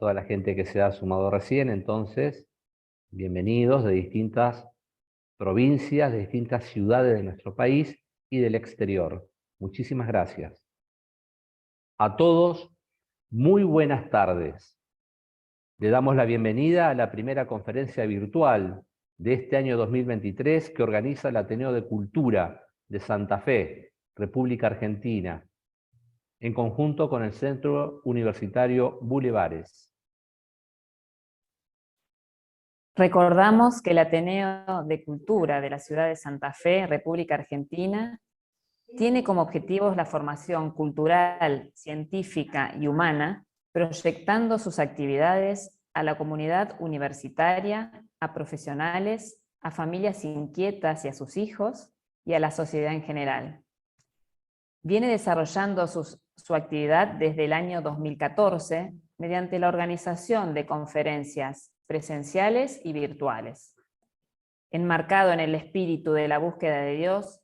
toda la gente que se ha sumado recién, entonces, bienvenidos de distintas provincias, de distintas ciudades de nuestro país y del exterior. Muchísimas gracias. A todos, muy buenas tardes. Le damos la bienvenida a la primera conferencia virtual de este año 2023 que organiza el Ateneo de Cultura de Santa Fe, República Argentina, en conjunto con el Centro Universitario Bulevares. Recordamos que el Ateneo de Cultura de la ciudad de Santa Fe, República Argentina, tiene como objetivos la formación cultural, científica y humana, proyectando sus actividades a la comunidad universitaria, a profesionales, a familias inquietas y a sus hijos, y a la sociedad en general. Viene desarrollando su actividad desde el año 2014 mediante la organización de conferencias presenciales y virtuales. Enmarcado en el espíritu de la búsqueda de Dios,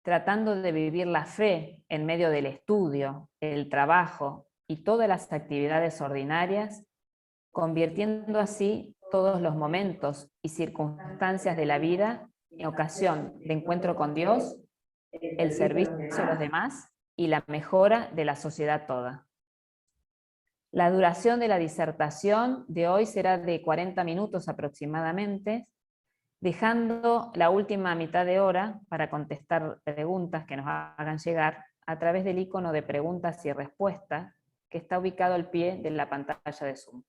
tratando de vivir la fe en medio del estudio, el trabajo y todas las actividades ordinarias, convirtiendo así todos los momentos y circunstancias de la vida en ocasión de encuentro con Dios, el servicio a los demás y la mejora de la sociedad toda. La duración de la disertación de hoy será de 40 minutos aproximadamente, dejando la última mitad de hora para contestar preguntas que nos hagan llegar a través del icono de preguntas y respuestas que está ubicado al pie de la pantalla de Zoom.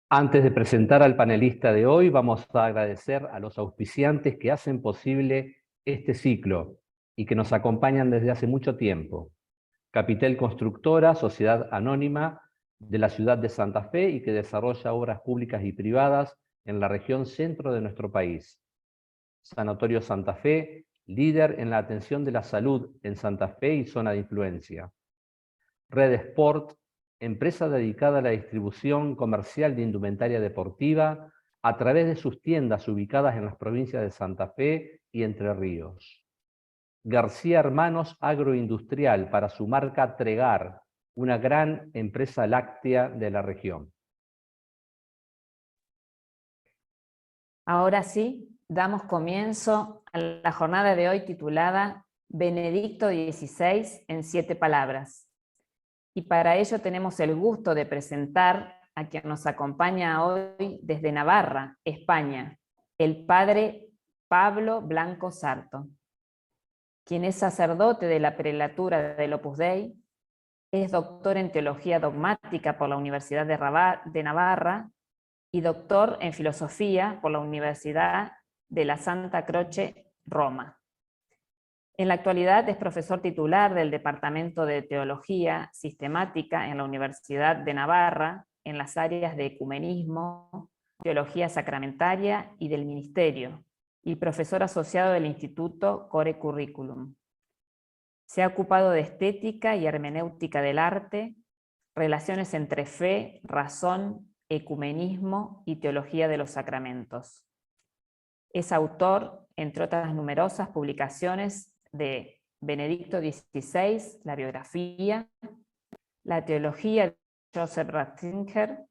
Antes de presentar al panelista de hoy, vamos a agradecer a los auspiciantes que hacen posible este ciclo y que nos acompañan desde hace mucho tiempo. Capitel Constructora, sociedad anónima de la ciudad de Santa Fe y que desarrolla obras públicas y privadas en la región centro de nuestro país. Sanatorio Santa Fe, líder en la atención de la salud en Santa Fe y zona de influencia. Red Sport, empresa dedicada a la distribución comercial de indumentaria deportiva a través de sus tiendas ubicadas en las provincias de Santa Fe y Entre Ríos. García Hermanos Agroindustrial para su marca Tregar, una gran empresa láctea de la región. Ahora sí, damos comienzo a la jornada de hoy titulada Benedicto XVI en 7 palabras. Y para ello tenemos el gusto de presentar a quien nos acompaña hoy desde Navarra, España, el padre Pablo Blanco Sarto, quien es sacerdote de la prelatura del Opus Dei, es doctor en Teología Dogmática por la Universidad de Navarra y doctor en Filosofía por la Universidad de la Santa Croce, Roma. En la actualidad es profesor titular del Departamento de Teología Sistemática en la Universidad de Navarra, en las áreas de Ecumenismo, Teología Sacramentaria y del Ministerio, y profesor asociado del Instituto Core Curriculum. Se ha ocupado de estética y hermenéutica del arte, relaciones entre fe, razón, ecumenismo y teología de los sacramentos. Es autor, entre otras numerosas publicaciones, de Benedicto XVI, la biografía, la teología de Joseph Ratzinger,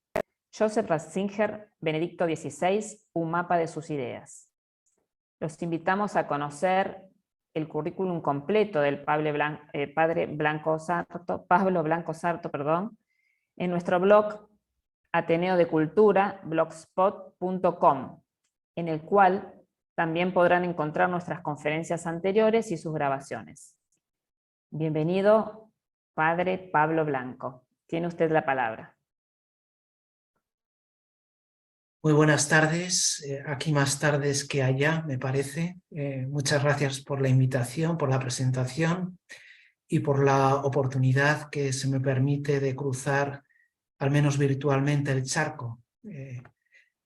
Benedicto XVI, un mapa de sus ideas. Los invitamos a conocer el currículum completo del padre Pablo Blanco Sarto, en nuestro blog Ateneo de Cultura, blogspot.com, en el cual también podrán encontrar nuestras conferencias anteriores y sus grabaciones. Bienvenido, padre Pablo Blanco. Tiene usted la palabra. Muy buenas tardes, aquí más tardes que allá, me parece. Muchas gracias por la invitación, por la presentación y por la oportunidad que se me permite de cruzar, al menos virtualmente, el charco.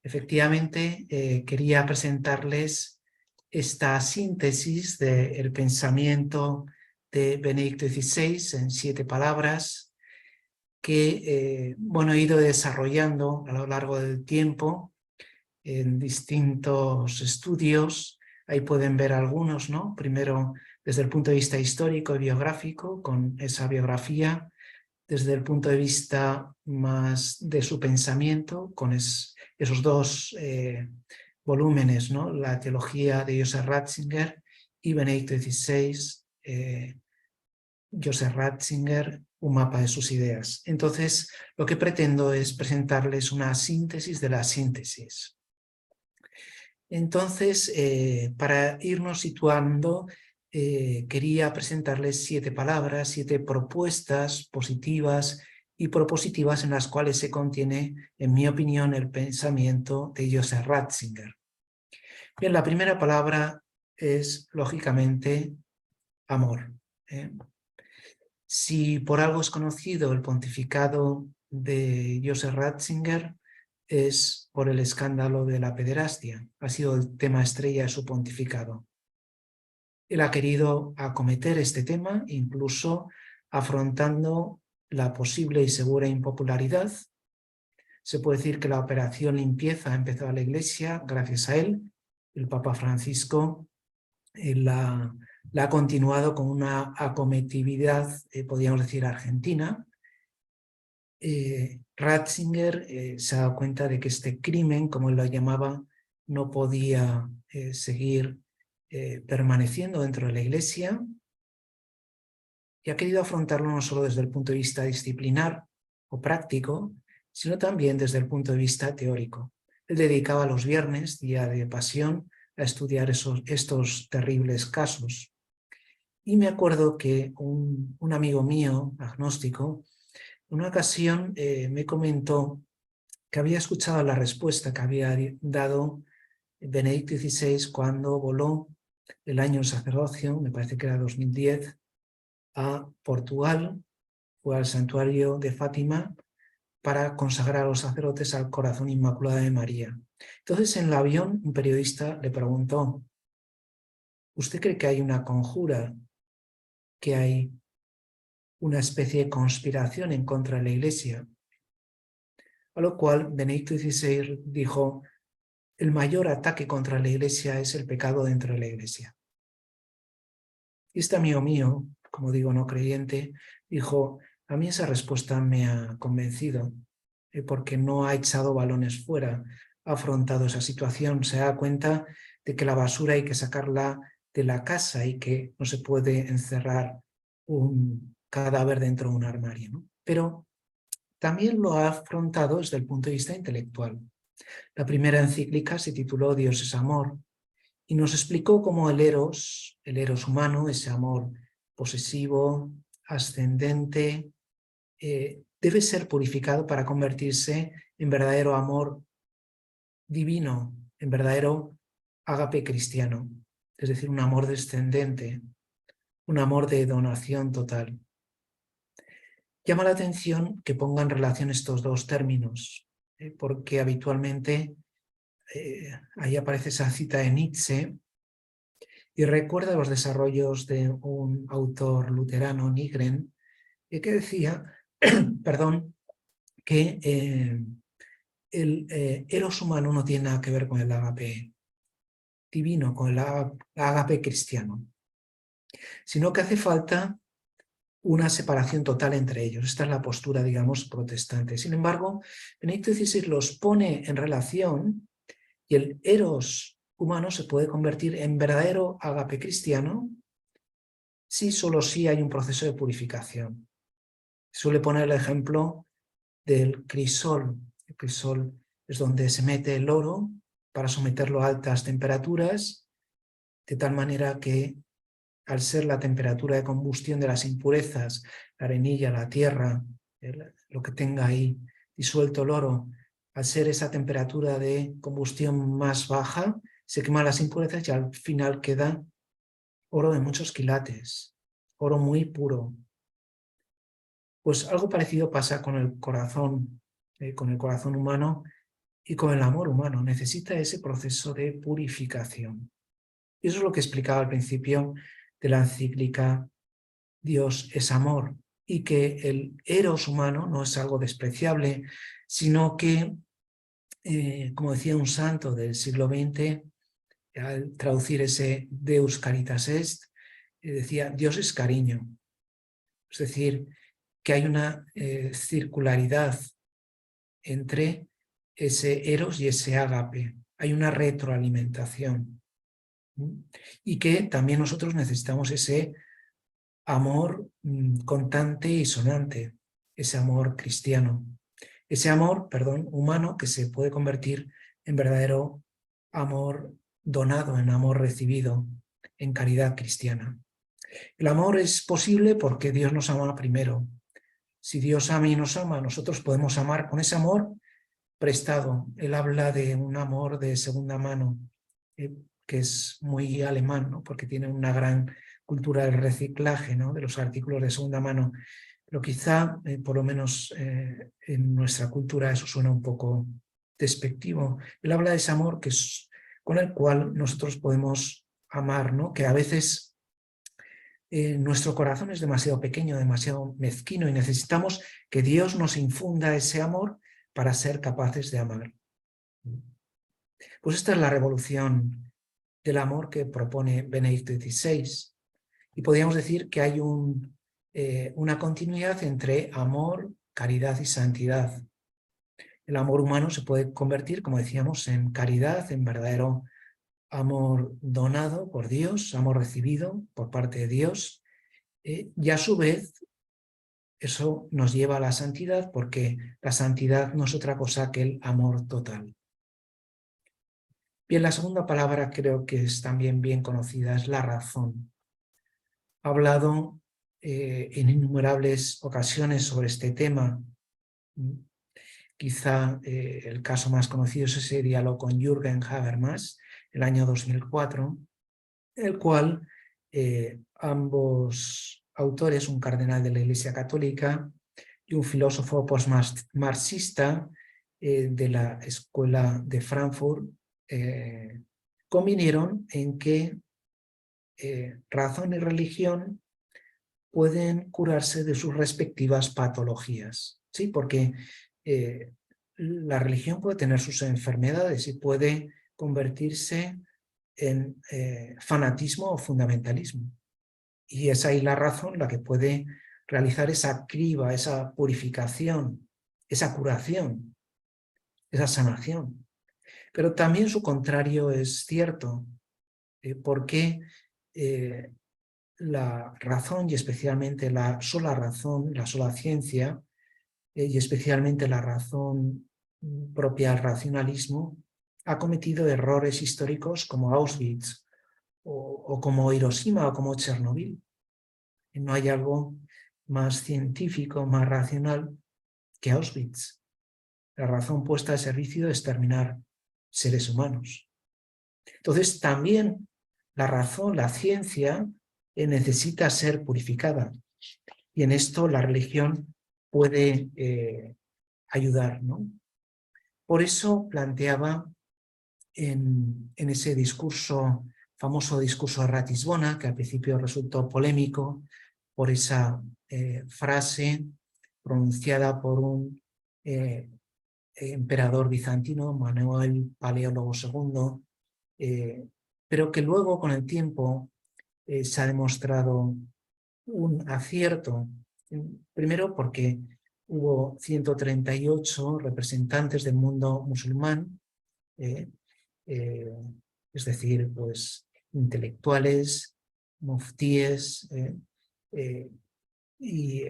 Efectivamente, quería presentarles esta síntesis del pensamiento de Benedicto XVI en 7 palabras que he ido desarrollando a lo largo del tiempo en distintos estudios. Ahí pueden ver algunos, ¿no? Primero desde el punto de vista histórico y biográfico, con esa biografía. desde el punto de vista más de su pensamiento, con esos dos volúmenes, ¿no? La teología de Joseph Ratzinger y Benedicto XVI, Joseph Ratzinger, un mapa de sus ideas. Entonces, lo que pretendo es presentarles una síntesis de la síntesis. Entonces, para irnos situando, quería presentarles 7 palabras, 7 propuestas positivas y propositivas en las cuales se contiene, en mi opinión, el pensamiento de Joseph Ratzinger. Bien, la primera palabra es, lógicamente, amor. Si por algo es conocido el pontificado de Joseph Ratzinger, es por el escándalo de la pederastia. Ha sido el tema estrella de su pontificado. Él ha querido acometer este tema, incluso afrontando la posible y segura impopularidad. Se puede decir que la operación limpieza ha empezado a la Iglesia gracias a él. El Papa Francisco la ha continuado con una acometividad, podríamos decir, argentina. Ratzinger se ha dado cuenta de que este crimen, como él lo llamaba, no podía seguir permaneciendo dentro de la Iglesia, y ha querido afrontarlo no solo desde el punto de vista disciplinar o práctico, sino también desde el punto de vista teórico. Él dedicaba los viernes, día de pasión, a estudiar estos terribles casos. Y me acuerdo que un amigo mío, agnóstico, en una ocasión me comentó que había escuchado la respuesta que había dado Benedicto XVI cuando voló el año del sacerdocio, me parece que era 2010, a Portugal, fue al santuario de Fátima para consagrar a los sacerdotes al corazón inmaculado de María. Entonces en el avión un periodista le preguntó: ¿usted cree que hay una conjura, que hay una especie de conspiración en contra de la Iglesia? A lo cual Benedicto XVI dijo: el mayor ataque contra la Iglesia es el pecado dentro de la Iglesia. Y este amigo mío, como digo, no creyente, dijo: a mí esa respuesta me ha convencido, porque no ha echado balones fuera, ha afrontado esa situación, se da cuenta de que la basura hay que sacarla de la casa y que no se puede encerrar un cadáver dentro de un armario, ¿no? Pero también lo ha afrontado desde el punto de vista intelectual. La primera encíclica se tituló Dios es amor, y nos explicó cómo el eros humano, ese amor posesivo, ascendente, debe ser purificado para convertirse en verdadero amor divino, en verdadero ágape cristiano, es decir, un amor descendente, un amor de donación total. Llama la atención que ponga en relación estos dos términos, porque habitualmente ahí aparece esa cita de Nietzsche, y recuerda los desarrollos de un autor luterano, Nygren, que decía perdón, que el eros humano no tiene nada que ver con el ágape divino, con el ágape cristiano, sino que hace falta una separación total entre ellos. Esta es la postura, digamos, protestante. Sin embargo, Benedicto XVI los pone en relación, y el eros humano se puede convertir en verdadero ágape cristiano si solo sí hay un proceso de purificación. Suele poner el ejemplo del crisol. El crisol es donde se mete el oro para someterlo a altas temperaturas, de tal manera que al ser la temperatura de combustión de las impurezas, la arenilla, la tierra, lo que tenga ahí disuelto el oro, al ser esa temperatura de combustión más baja, se queman las impurezas y al final queda oro de muchos quilates, oro muy puro. Pues algo parecido pasa con el corazón humano y con el amor humano. Necesita ese proceso de purificación. Y eso es lo que explicaba al principio de la encíclica Dios es amor, y que el eros humano no es algo despreciable, sino que, como decía un santo del siglo XX, al traducir ese Deus caritas est, decía Dios es cariño. Es decir, que hay una circularidad entre ese eros y ese ágape. Hay una retroalimentación. Y que también nosotros necesitamos ese amor constante y sonante, ese amor cristiano. Ese amor, perdón, humano que se puede convertir en verdadero amor donado, en amor recibido, en caridad cristiana. El amor es posible porque Dios nos ama primero. Si Dios ama y nos ama, nosotros podemos amar con ese amor prestado. Él habla de un amor de segunda mano, que es muy alemán, ¿no? Porque tiene una gran cultura del reciclaje, ¿no? De los artículos de segunda mano. Pero quizá, por lo menos en nuestra cultura, eso suena un poco despectivo. Él habla de ese amor que es, con el cual nosotros podemos amar, ¿no? Que a veces nuestro corazón es demasiado pequeño, demasiado mezquino y necesitamos que Dios nos infunda ese amor para ser capaces de amar. Pues esta es la revolución del amor que propone Benedicto XVI. Y podríamos decir que hay una continuidad entre amor, caridad y santidad. El amor humano se puede convertir, como decíamos, en caridad, en verdadero amor donado por Dios, amor recibido por parte de Dios, y a su vez eso nos lleva a la santidad, porque la santidad no es otra cosa que el amor total. Bien, la segunda palabra creo que es también bien conocida, es la razón. Ha hablado en innumerables ocasiones sobre este tema. Quizá el caso más conocido es ese diálogo con Jürgen Habermas, el año 2004, el cual ambos autores, un cardenal de la Iglesia Católica y un filósofo postmarxista de la Escuela de Frankfurt, convinieron en que razón y religión pueden curarse de sus respectivas patologías, ¿sí? Porque la religión puede tener sus enfermedades y puede convertirse en fanatismo o fundamentalismo. Y es ahí la razón la que puede realizar esa criba, esa purificación, esa curación, esa sanación. Pero también su contrario es cierto, porque la razón y especialmente la sola razón, la sola ciencia, y especialmente la razón propia del racionalismo, ha cometido errores históricos como Auschwitz o como Hiroshima o como Chernobyl. No hay algo más científico, más racional que Auschwitz. La razón puesta al servicio de exterminar seres humanos. Entonces también la razón, la ciencia, necesita ser purificada. Y en esto la religión puede ayudar, ¿no? Por eso planteaba en ese discurso, famoso discurso de Ratisbona, que al principio resultó polémico por esa frase pronunciada por un emperador bizantino, Manuel Paleólogo II, pero que luego con el tiempo se ha demostrado un acierto. Primero porque hubo 138 representantes del mundo musulmán, es decir, pues intelectuales, muftíes y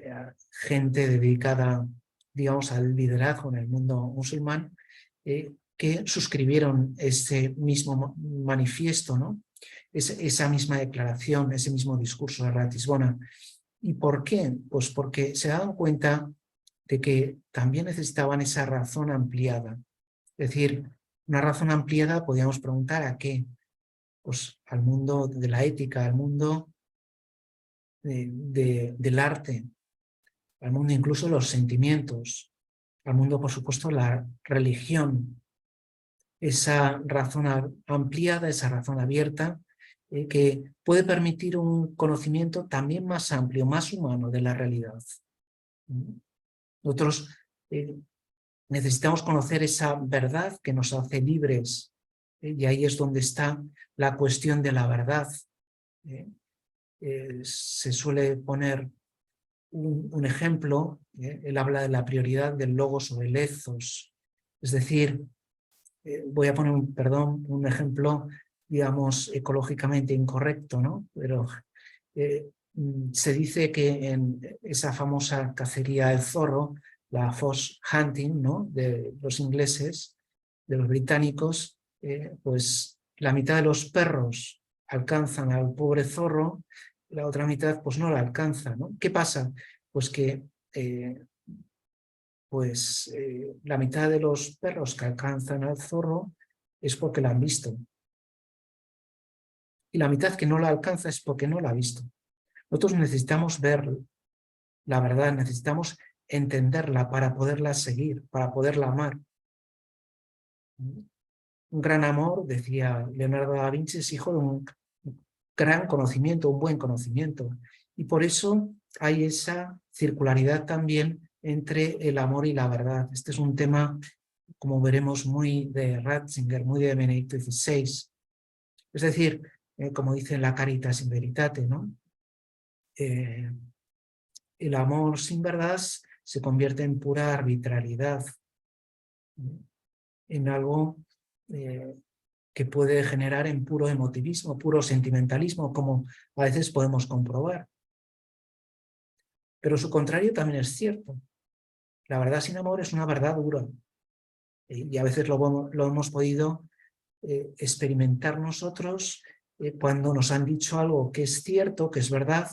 gente dedicada, digamos, al liderazgo en el mundo musulmán, que suscribieron ese mismo manifiesto, ¿no? Esa misma declaración, ese mismo discurso de Ratisbona. ¿Y por qué? Pues porque se daban cuenta de que también necesitaban esa razón ampliada. Es decir, una razón ampliada, podríamos preguntar ¿a qué? Pues al mundo de la ética, al mundo del arte, al mundo incluso de los sentimientos, al mundo, por supuesto, la religión. Esa razón ampliada, esa razón abierta, que puede permitir un conocimiento también más amplio, más humano de la realidad. Nosotros necesitamos conocer esa verdad que nos hace libres, y ahí es donde está la cuestión de la verdad. Se suele poner un ejemplo, él habla de la prioridad del logos sobre el ethos. Es decir, voy a poner un ejemplo, digamos, ecológicamente incorrecto, ¿no? Pero se dice que en esa famosa cacería del zorro, la fox hunting, ¿no?, de los ingleses, de los británicos, pues la mitad de los perros alcanzan al pobre zorro, la otra mitad pues no la alcanza, ¿no? ¿Qué pasa? Pues que la mitad de los perros que alcanzan al zorro es porque la han visto. Y la mitad que no la alcanza es porque no la ha visto. Nosotros necesitamos ver la verdad, necesitamos entenderla para poderla seguir, para poderla amar. Un gran amor, decía Leonardo da Vinci, es hijo de un gran conocimiento, un buen conocimiento. Y por eso hay esa circularidad también entre el amor y la verdad. Este es un tema, como veremos, muy de Ratzinger, muy de Benedicto XVI. Es decir, como dice en la Caritas in Veritate, ¿no? El amor sin verdad se convierte en pura arbitrariedad, en algo que puede generar en puro emotivismo, puro sentimentalismo, como a veces podemos comprobar. Pero su contrario también es cierto. La verdad sin amor es una verdad dura. Y a veces lo hemos podido experimentar nosotros cuando nos han dicho algo que es cierto, que es verdad,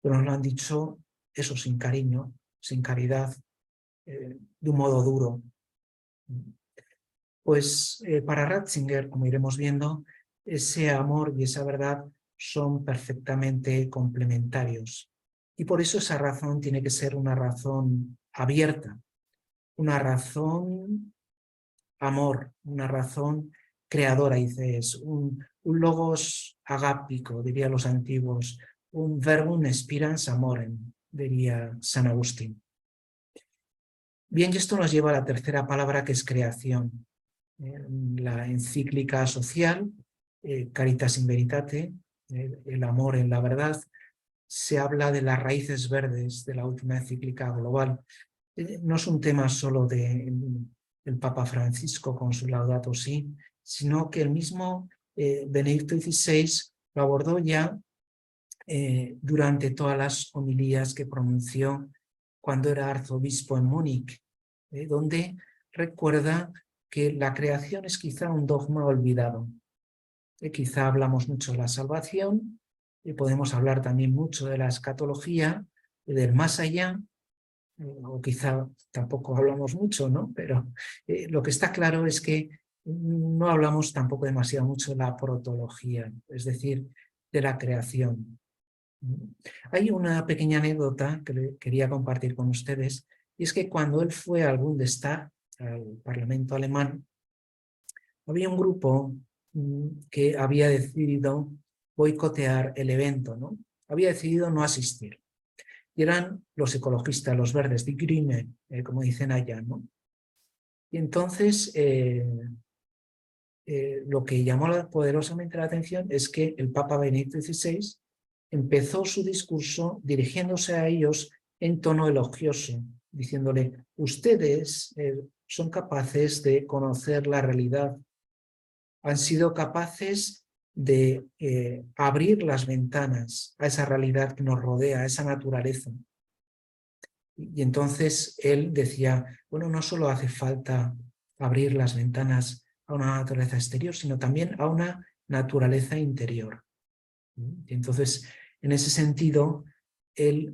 pero nos lo han dicho eso sin cariño, sin caridad, de un modo duro. Pues para Ratzinger, como iremos viendo, ese amor y esa verdad son perfectamente complementarios. Y por eso esa razón tiene que ser una razón abierta, una razón amor, una razón creadora, dice, es un logos agápico, dirían los antiguos, un verbum inspirans amorem, diría San Agustín. Bien, y esto nos lleva a la tercera palabra, que es creación. La encíclica social, Caritas in Veritate, el amor en la verdad, se habla de las raíces verdes de la última encíclica global. No es un tema solo del Papa Francisco con su Laudato Si, sino que el mismo Benedicto XVI lo abordó ya durante todas las homilías que pronunció cuando era arzobispo en Múnich, donde recuerda que la creación es quizá un dogma olvidado. Quizá hablamos mucho de la salvación, y podemos hablar también mucho de la escatología, del más allá, o quizá tampoco hablamos mucho, ¿no? Pero lo que está claro es que no hablamos tampoco demasiado mucho de la protología, es decir, de la creación. Hay una pequeña anécdota que quería compartir con ustedes, y es que cuando él fue al Bundestag, al Parlamento alemán, había un grupo que había decidido boicotear el evento, ¿no? Había decidido no asistir. Y eran los ecologistas, los verdes, die Grüne, como dicen allá, ¿no? Y entonces lo que llamó poderosamente la atención es que el Papa Benedicto XVI empezó su discurso dirigiéndose a ellos en tono elogioso, diciéndole: ustedes son capaces de conocer la realidad, han sido capaces de abrir las ventanas a esa realidad que nos rodea, a esa naturaleza. Y entonces él decía, bueno, no solo hace falta abrir las ventanas a una naturaleza exterior, sino también a una naturaleza interior. Y entonces, en ese sentido, él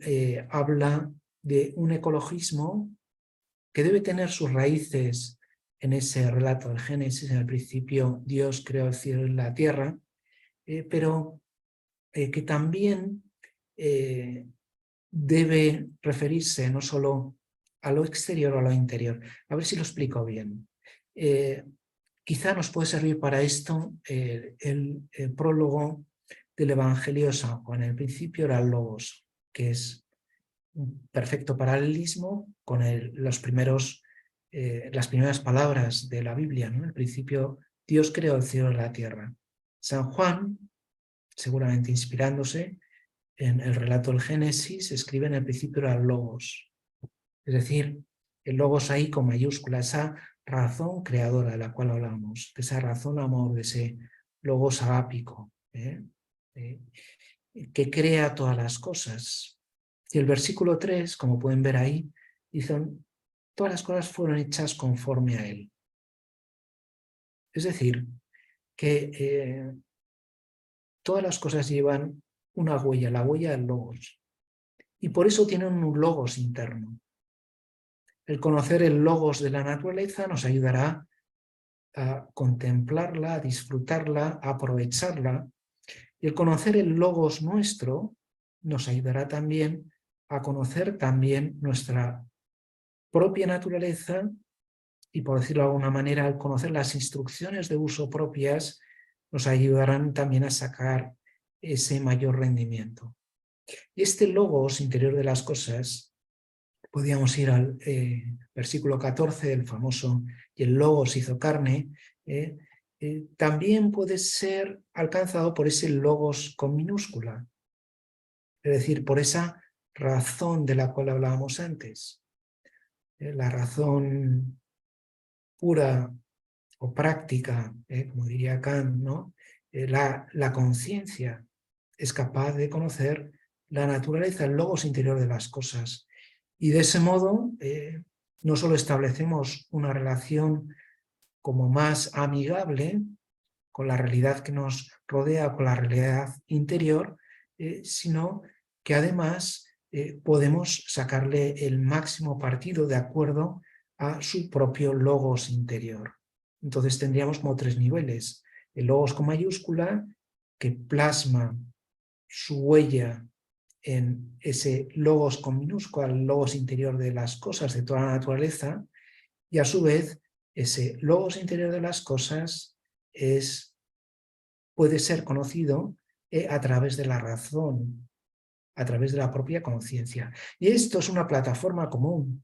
habla de un ecologismo que debe tener sus raíces en ese relato del Génesis. En el principio Dios creó el cielo y la tierra, pero que también debe referirse no solo a lo exterior o a lo interior. A ver si lo explico bien. Quizá nos puede servir para esto el prólogo del Evangelio de San Juan. En el principio era el Logos, que es un perfecto paralelismo con las primeras palabras de la Biblia, ¿no? En el principio Dios creó el cielo y la tierra. San Juan, seguramente inspirándose, en el relato del Génesis, escribe en el principio era el logos. Es decir, el logos ahí con mayúscula, esa razón creadora de la cual hablamos, de esa razón amor, de ese logos agápico, que crea todas las cosas. Y el versículo 3, como pueden ver ahí, dicen, todas las cosas fueron hechas conforme a él. Es decir, que todas las cosas llevan una huella, la huella del logos. Y por eso tienen un logos interno. El conocer el logos de la naturaleza nos ayudará a contemplarla, a disfrutarla, a aprovecharla. Y el conocer el logos nuestro nos ayudará también a conocer también nuestra propia naturaleza y, por decirlo de alguna manera, al conocer las instrucciones de uso propias, nos ayudarán también a sacar ese mayor rendimiento. Y este logos interior de las cosas, podríamos ir al versículo 14, el famoso, y el logos hizo carne, también puede ser alcanzado por ese logos con minúscula, es decir, por esa razón de la cual hablábamos antes, la razón pura o práctica, como diría Kant, ¿no? La conciencia es capaz de conocer la naturaleza, el logos interior de las cosas. Y de ese modo, no solo establecemos una relación como más amigable con la realidad que nos rodea, con la realidad interior, sino que además podemos sacarle el máximo partido de acuerdo a su propio logos interior. Entonces tendríamos como 3 niveles. El logos con mayúscula, que plasma su huella en ese logos con minúscula, el logos interior de las cosas, de toda la naturaleza, y a su vez ese logos interior de las cosas puede ser conocido a través de la razón, a través de la propia conciencia. Y esto es una plataforma común,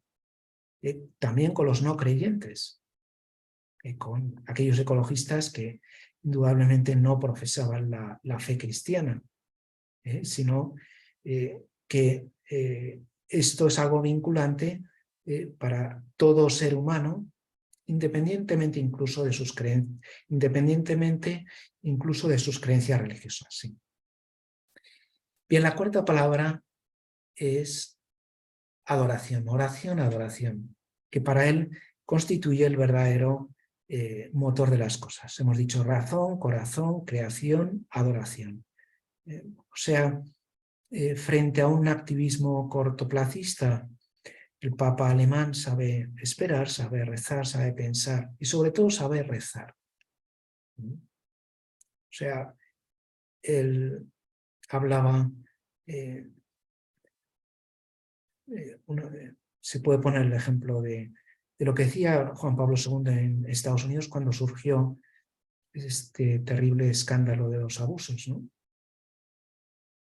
también con los no creyentes, con aquellos ecologistas que indudablemente no profesaban la fe cristiana, sino que esto es algo vinculante para todo ser humano, independientemente incluso de sus creencias, religiosas. Sí. Bien, la cuarta palabra es adoración, oración, adoración, que para él constituye el verdadero motor de las cosas. Hemos dicho razón, corazón, creación, adoración. O sea, frente a un activismo cortoplacista, el Papa alemán sabe esperar, sabe rezar, sabe pensar y sobre todo sabe rezar. O sea, él hablaba, se puede poner el ejemplo de lo que decía Juan Pablo II en Estados Unidos cuando surgió este terrible escándalo de los abusos, ¿no?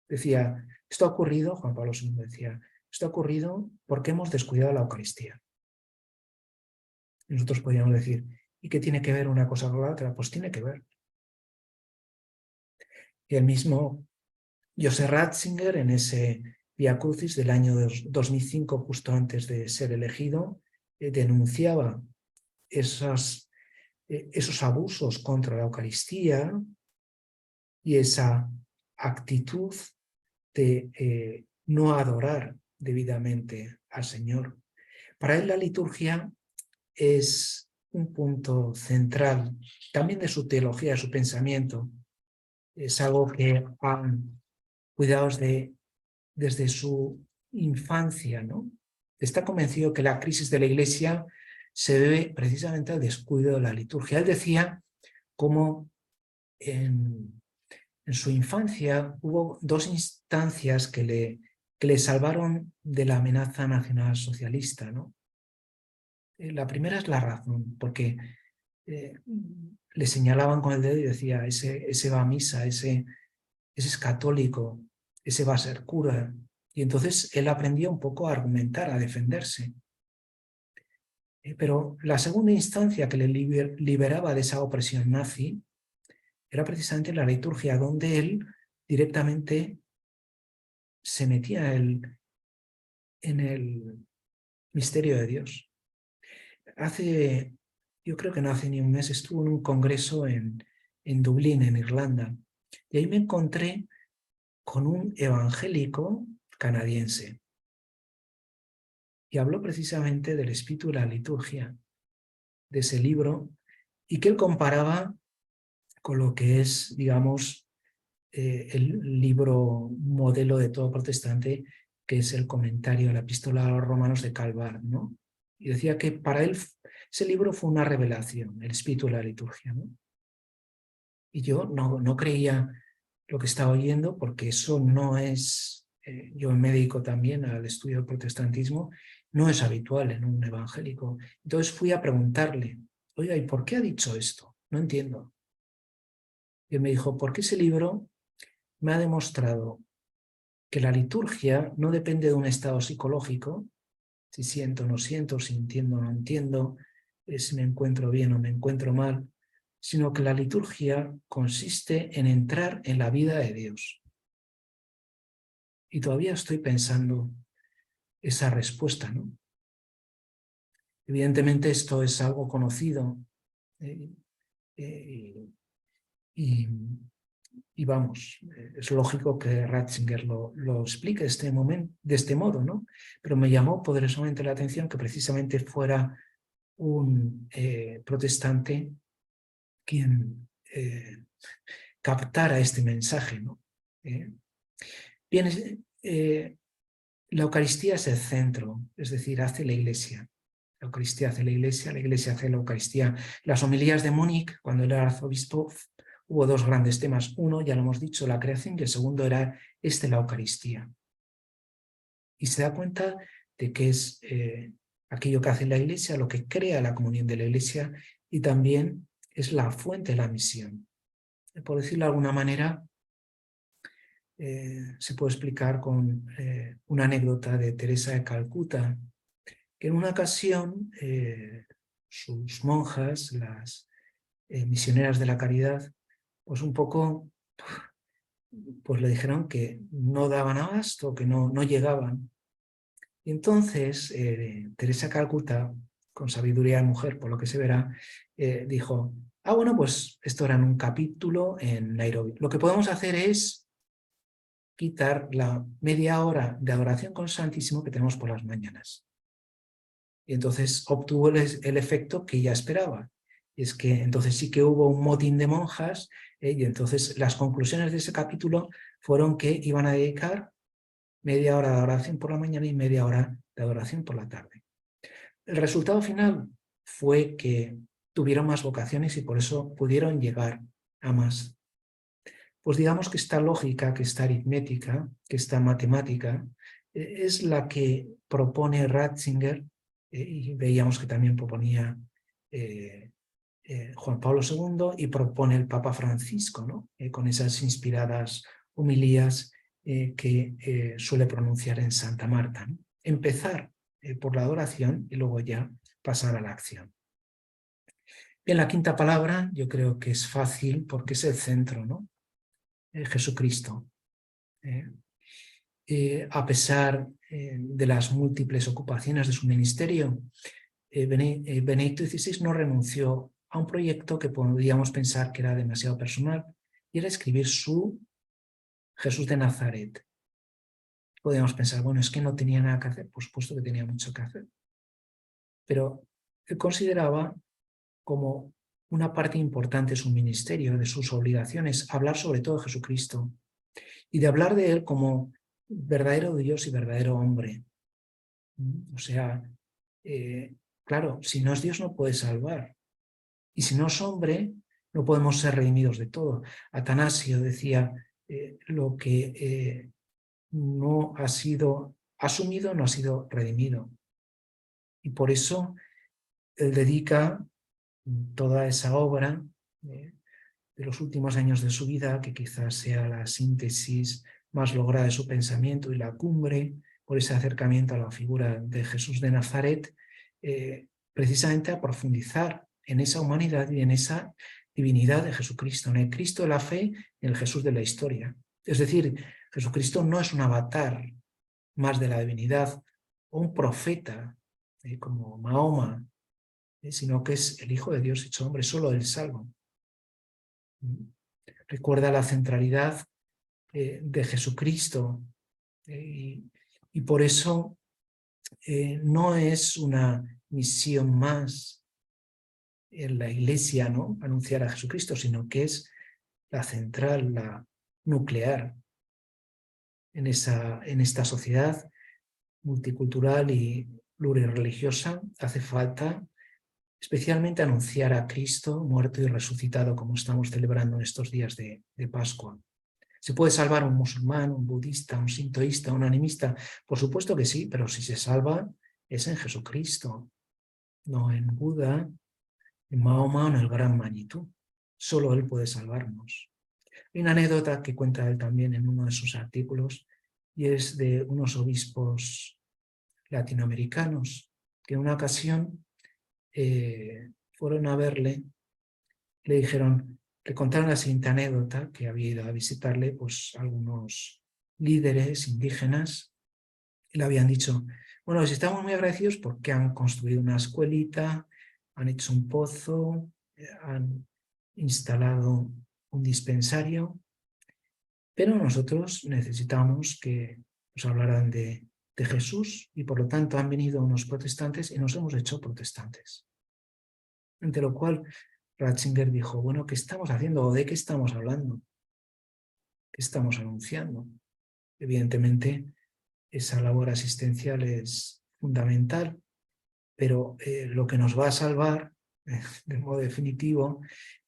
Decía, esto ha ocurrido, Juan Pablo II decía, esto ha ocurrido porque hemos descuidado la Eucaristía. Y nosotros podríamos decir, ¿y qué tiene que ver una cosa con la otra? Pues tiene que ver. Y el mismo Joseph Ratzinger, en ese Via Crucis del año 2005, justo antes de ser elegido, denunciaba esos abusos contra la Eucaristía y esa actitud de no adorar debidamente al Señor. Para él la liturgia es un punto central también de su teología, de su pensamiento. Es algo que han cuidado desde su infancia, ¿no? Está convencido que la crisis de la Iglesia se debe precisamente al descuido de la liturgia. Él decía cómo en su infancia hubo 2 instancias que le salvaron de la amenaza nacional socialista, ¿no? La primera es la razón, porque le señalaban con el dedo y decía, ese va a misa, ese es católico, ese va a ser cura. Y entonces él aprendió un poco a argumentar, a defenderse. Pero la segunda instancia que le liberaba de esa opresión nazi era precisamente la liturgia, donde él directamente se metía en el misterio de Dios. Yo creo que no hace ni un mes, estuve en un congreso en Dublín, en Irlanda, y ahí me encontré con un evangélico canadiense. Y habló precisamente del espíritu de la liturgia, de ese libro, y que él comparaba con lo que es, digamos, el libro modelo de todo protestante, que es el comentario a la epístola a los romanos de Calvar, ¿no? Y decía que para él ese libro fue una revelación, el espíritu de la liturgia, ¿no? Y yo no creía lo que estaba oyendo, porque eso no es, yo me dedico también al estudio del protestantismo, no es habitual en un evangélico. Entonces fui a preguntarle, oiga, ¿y por qué ha dicho esto? No entiendo. Y él me dijo, porque ese libro me ha demostrado que la liturgia no depende de un estado psicológico, si siento o no siento, si entiendo o no entiendo, si me encuentro bien o me encuentro mal, sino que la liturgia consiste en entrar en la vida de Dios. Y todavía estoy pensando esa respuesta, ¿no? Evidentemente esto es algo conocido y vamos, es lógico que Ratzinger lo explique de este modo, ¿no? Pero me llamó poderosamente la atención que precisamente fuera un protestante quien captara este mensaje, ¿no? Bien, la Eucaristía es el centro, es decir, hace la Iglesia. La Eucaristía hace la Iglesia hace la Eucaristía. Las homilías de Múnich, cuando él era arzobispo, hubo dos grandes temas. Uno, ya lo hemos dicho, la creación, y el segundo era la Eucaristía. Y se da cuenta de que es aquello que hace la Iglesia, lo que crea la comunión de la Iglesia, y también es la fuente de la misión. Por decirlo de alguna manera, se puede explicar con una anécdota de Teresa de Calcuta, que en una ocasión sus monjas, las misioneras de la caridad, pues un poco pues le dijeron que no daban abasto, que no llegaban. Y entonces Teresa de Calcuta, con sabiduría de mujer, por lo que se verá, dijo, bueno, pues esto era en un capítulo en Nairobi. Lo que podemos hacer es quitar la media hora de adoración con el Santísimo que tenemos por las mañanas. Y entonces obtuvo el efecto que ella esperaba. Y es que entonces sí que hubo un motín de monjas, y entonces las conclusiones de ese capítulo fueron que iban a dedicar media hora de adoración por la mañana y media hora de adoración por la tarde. El resultado final fue que tuvieron más vocaciones y por eso pudieron llegar a más. Pues digamos que esta lógica, que esta aritmética, que esta matemática, es la que propone Ratzinger, y veíamos que también proponía Juan Pablo II y propone el Papa Francisco, ¿no? Con esas inspiradas homilías que suele pronunciar en Santa Marta, ¿no? Empezar por la adoración y luego ya pasar a la acción. Bien, la quinta palabra yo creo que es fácil porque es el centro, ¿no? Jesucristo. A pesar de las múltiples ocupaciones de su ministerio, Benedicto XVI no renunció a un proyecto que podríamos pensar que era demasiado personal, y era escribir su Jesús de Nazaret. Podríamos pensar, bueno, es que no tenía nada que hacer. Por supuesto que tenía mucho que hacer. Pero él consideraba como una parte importante de su ministerio, de sus obligaciones, hablar sobre todo de Jesucristo y de hablar de él como verdadero Dios y verdadero hombre. O sea, claro, si no es Dios no puede salvar. Y si no es hombre, no podemos ser redimidos de todo. Atanasio decía, lo que no ha sido asumido no ha sido redimido. Y por eso él dedica toda esa obra de los últimos años de su vida, que quizás sea la síntesis más lograda de su pensamiento y la cumbre, por ese acercamiento a la figura de Jesús de Nazaret, precisamente a profundizar en esa humanidad y en esa divinidad de Jesucristo, en el Cristo de la fe y en el Jesús de la historia. Es decir, Jesucristo no es un avatar más de la divinidad o un profeta como Mahoma, sino que es el Hijo de Dios hecho hombre, solo Él salva. Recuerda la centralidad de Jesucristo y por eso no es una misión más en la Iglesia, ¿no?, anunciar a Jesucristo, sino que es la central, la nuclear en esta sociedad multicultural y plurireligiosa. Hace falta especialmente anunciar a Cristo muerto y resucitado, como estamos celebrando en estos días de Pascua. ¿Se puede salvar un musulmán, un budista, un sintoísta, un animista? Por supuesto que sí, pero si se salva es en Jesucristo, no en Buda, en Mahoma o en el gran Manitou. Solo Él puede salvarnos. Hay una anécdota que cuenta él también en uno de sus artículos, y es de unos obispos latinoamericanos que en una ocasión fueron a verle, le dijeron, le contaron la siguiente anécdota, que había ido a visitarle pues algunos líderes indígenas y le habían dicho, bueno, pues estamos muy agradecidos porque han construido una escuelita, han hecho un pozo, han instalado un dispensario, pero nosotros necesitamos que nos hablaran de Jesús y por lo tanto han venido unos protestantes y nos hemos hecho protestantes. Ante lo cual Ratzinger dijo, bueno, ¿qué estamos haciendo o de qué estamos hablando? ¿Qué estamos anunciando? Evidentemente, esa labor asistencial es fundamental, pero lo que nos va a salvar de modo definitivo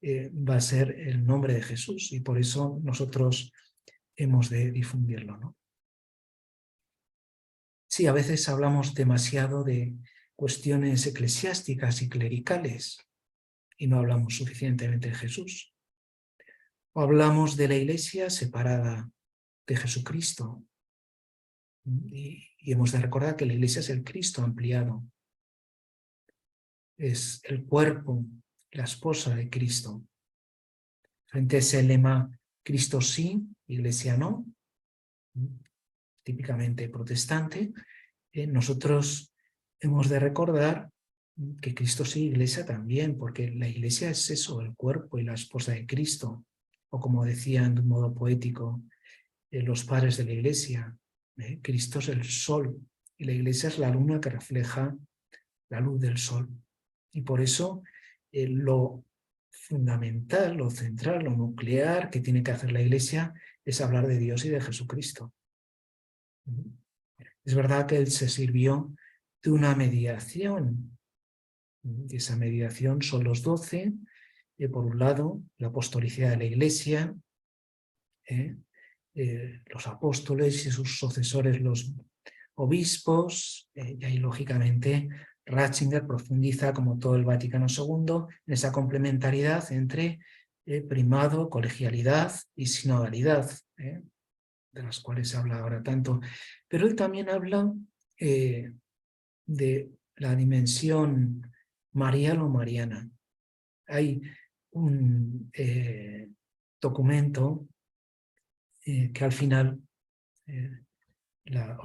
va a ser el nombre de Jesús y por eso nosotros hemos de difundirlo, ¿no? Sí, a veces hablamos demasiado de cuestiones eclesiásticas y clericales y no hablamos suficientemente de Jesús. O hablamos de la Iglesia separada de Jesucristo y hemos de recordar que la Iglesia es el Cristo ampliado, es el cuerpo, la esposa de Cristo. Frente a ese lema, Cristo sí, Iglesia no, típicamente protestante, nosotros hemos de recordar que Cristo sí, Iglesia también, porque la Iglesia es eso, el cuerpo y la esposa de Cristo, o como decían de un modo poético los padres de la Iglesia, Cristo es el sol y la Iglesia es la luna que refleja la luz del sol. Y por eso lo fundamental, lo central, lo nuclear que tiene que hacer la Iglesia es hablar de Dios y de Jesucristo. Es verdad que Él se sirvió de una mediación, y esa mediación son los 12, por un lado, la apostolicidad de la Iglesia, los apóstoles y sus sucesores, los obispos, y ahí lógicamente Ratzinger profundiza, como todo el Vaticano II, en esa complementariedad entre primado, colegialidad y sinodalidad, de las cuales se habla ahora tanto. Pero él también habla de la dimensión marial o mariana. Hay un documento que al final, la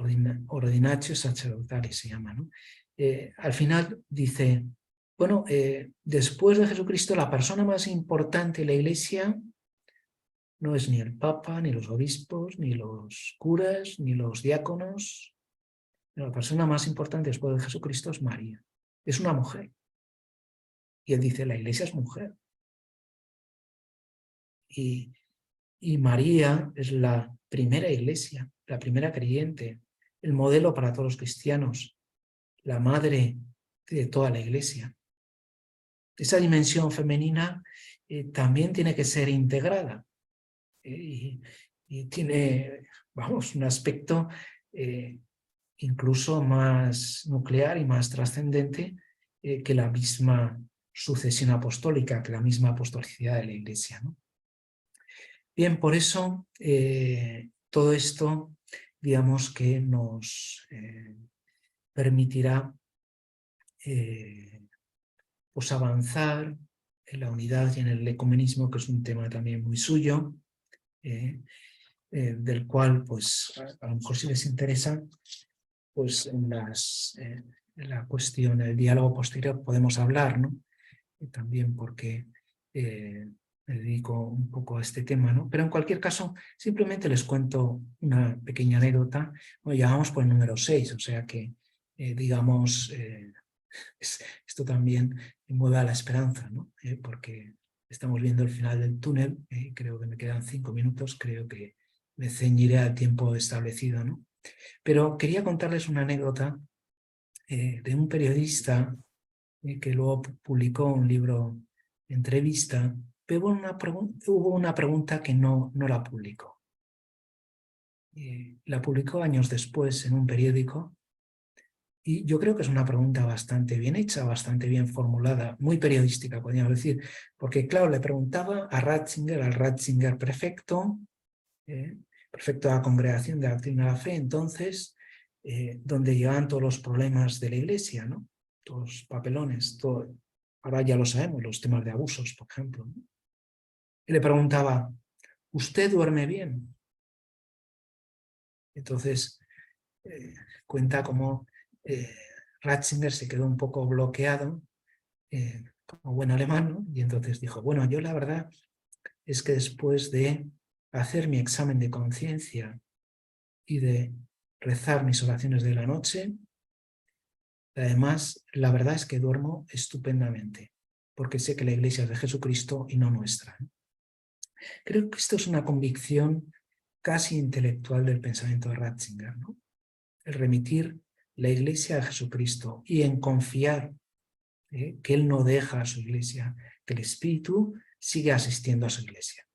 Ordinatio Sacerdotalis se llama, ¿no? Al final dice, bueno, después de Jesucristo la persona más importante de la Iglesia no es ni el Papa, ni los obispos, ni los curas, ni los diáconos. La persona más importante después de Jesucristo es María. Es una mujer. Y él dice, la Iglesia es mujer. Y María es la primera Iglesia, la primera creyente, el modelo para todos los cristianos, la madre de toda la Iglesia. Esa dimensión femenina también tiene que ser integrada. Y tiene, vamos, un aspecto incluso más nuclear y más trascendente que la misma sucesión apostólica, que la misma apostolicidad de la Iglesia, ¿no? Bien, por eso todo esto, digamos que nos permitirá pues avanzar en la unidad y en el ecumenismo, que es un tema también muy suyo. del cual, pues, a lo mejor si les interesa, pues en la cuestión, el diálogo posterior podemos hablar, ¿no? Y también porque me dedico un poco a este tema, ¿no? Pero en cualquier caso, simplemente les cuento una pequeña anécdota. Bueno, ya vamos por el número 6, o sea que, digamos, esto también mueve a la esperanza, ¿no? Porque estamos viendo el final del túnel, creo que me quedan 5 minutos, creo que me ceñiré al tiempo establecido, ¿no? Pero quería contarles una anécdota de un periodista que luego publicó un libro entrevista, pero hubo una pregunta que no la publicó. La publicó años después en un periódico y yo creo que es una pregunta bastante bien hecha, bastante bien formulada, muy periodística, podríamos decir, porque claro, le preguntaba a Ratzinger, al Ratzinger prefecto, prefecto de la Congregación de la Doctrina de la Fe, entonces, donde llevaban todos los problemas de la Iglesia, ¿no? Todos los papelones, todo. Ahora ya lo sabemos, los temas de abusos, por ejemplo, ¿no? Y le preguntaba, ¿usted duerme bien? Entonces, cuenta cómo Ratzinger se quedó un poco bloqueado, como buen alemán, ¿no? Y entonces dijo, bueno, yo la verdad es que después de hacer mi examen de conciencia y de rezar mis oraciones de la noche, además, la verdad es que duermo estupendamente, porque sé que la Iglesia es de Jesucristo y no nuestra. Creo que esto es una convicción casi intelectual del pensamiento de Ratzinger, ¿no? El remitir la Iglesia a Jesucristo y en confiar que Él no deja a su Iglesia, que el Espíritu sigue asistiendo a su Iglesia.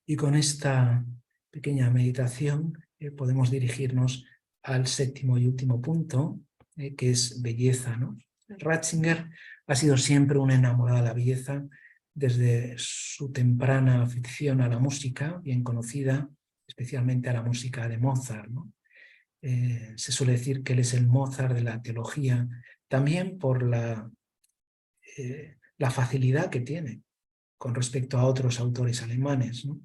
Y con esta pequeña meditación podemos dirigirnos al séptimo y último punto, que es belleza, ¿no? Ratzinger ha sido siempre un enamorado de la belleza desde su temprana afición a la música, bien conocida, especialmente a la música de Mozart, ¿no? Se suele decir que él es el Mozart de la teología, también por la facilidad que tiene con respecto a otros autores alemanes, ¿no?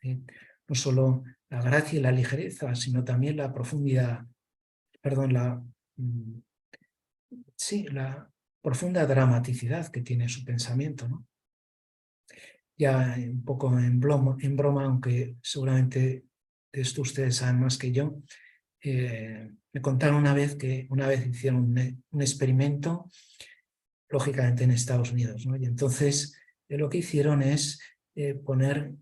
No solo la gracia y la ligereza, sino también la profundidad, perdón, la profunda dramaticidad que tiene su pensamiento, ¿no? Ya un poco en broma, aunque seguramente de esto ustedes saben más que yo, me contaron una vez que una vez hicieron un experimento, lógicamente en Estados Unidos, ¿no? Y entonces lo que hicieron es poner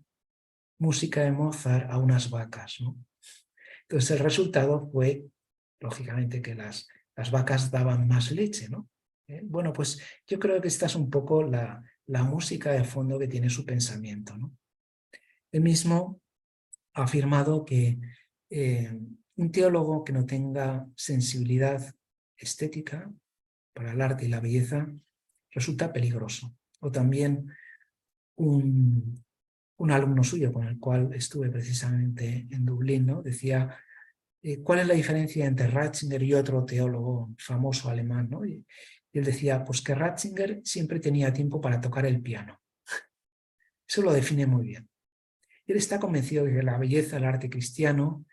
música de Mozart a unas vacas, ¿no? Entonces el resultado fue, lógicamente, que las vacas daban más leche, ¿no? Bueno, pues yo creo que esta es un poco la música de fondo que tiene su pensamiento, ¿no? Él mismo ha afirmado que un teólogo que no tenga sensibilidad estética para el arte y la belleza resulta peligroso. O también un alumno suyo con el cual estuve precisamente en Dublín, ¿no? Decía, ¿cuál es la diferencia entre Ratzinger y otro teólogo famoso alemán, ¿no? Y él decía, pues que Ratzinger siempre tenía tiempo para tocar el piano. Eso lo define muy bien. Él está convencido de que la belleza del arte cristiano,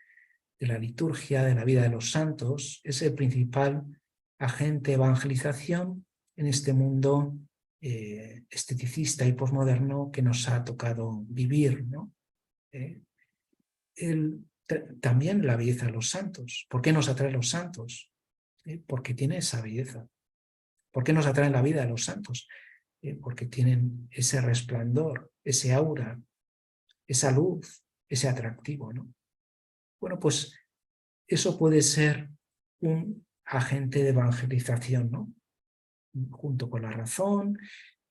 de la liturgia, de la vida de los santos, es el principal agente de evangelización en este mundo esteticista y posmoderno que nos ha tocado vivir, ¿no? También la belleza de los santos. ¿Por qué nos atraen los santos? Porque tiene esa belleza. ¿Por qué nos atraen la vida de los santos? Porque tienen ese resplandor, ese aura, esa luz, ese atractivo, ¿no? Bueno, pues eso puede ser un agente de evangelización, ¿no? Junto con la razón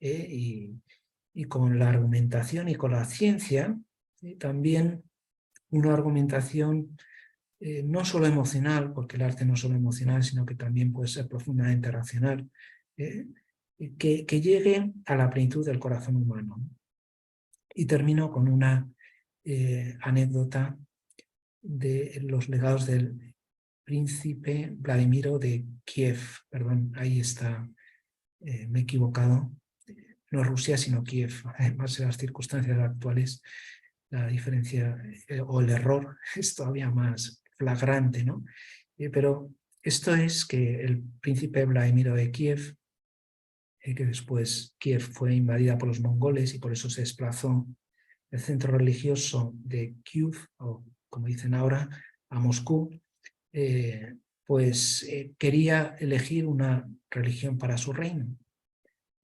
y con la argumentación y con la ciencia, también una argumentación no solo emocional, porque el arte no es solo emocional, sino que también puede ser profundamente racional, que llegue a la plenitud del corazón humano. Y termino con una anécdota de los legados del príncipe Vladimiro de Kiev. Perdón, ahí está, me he equivocado. No Rusia, sino Kiev, además de las circunstancias actuales. la diferencia o el error es todavía más flagrante, ¿no? Pero esto es que el príncipe Vladimiro de Kiev, que después Kiev fue invadida por los mongoles y por eso se desplazó el centro religioso de Kiev, o como dicen ahora, a Moscú, quería elegir una religión para su reino.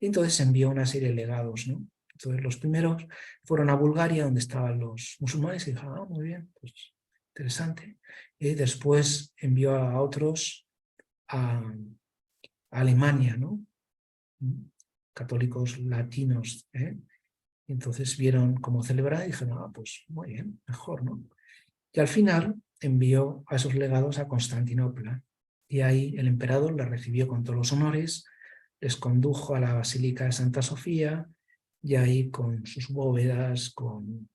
Y entonces envió una serie de legados, ¿no? Entonces los primeros fueron a Bulgaria, donde estaban los musulmanes, y dijeron, ah, muy bien, pues interesante. Y después envió a otros a Alemania, ¿no? Católicos latinos, ¿eh? Y entonces vieron cómo celebrar y dijeron, ah, pues muy bien, mejor, ¿no? Y al final envió a esos legados a Constantinopla. Y ahí el emperador les recibió con todos los honores, les condujo a la Basílica de Santa Sofía, y ahí con sus bóvedas, con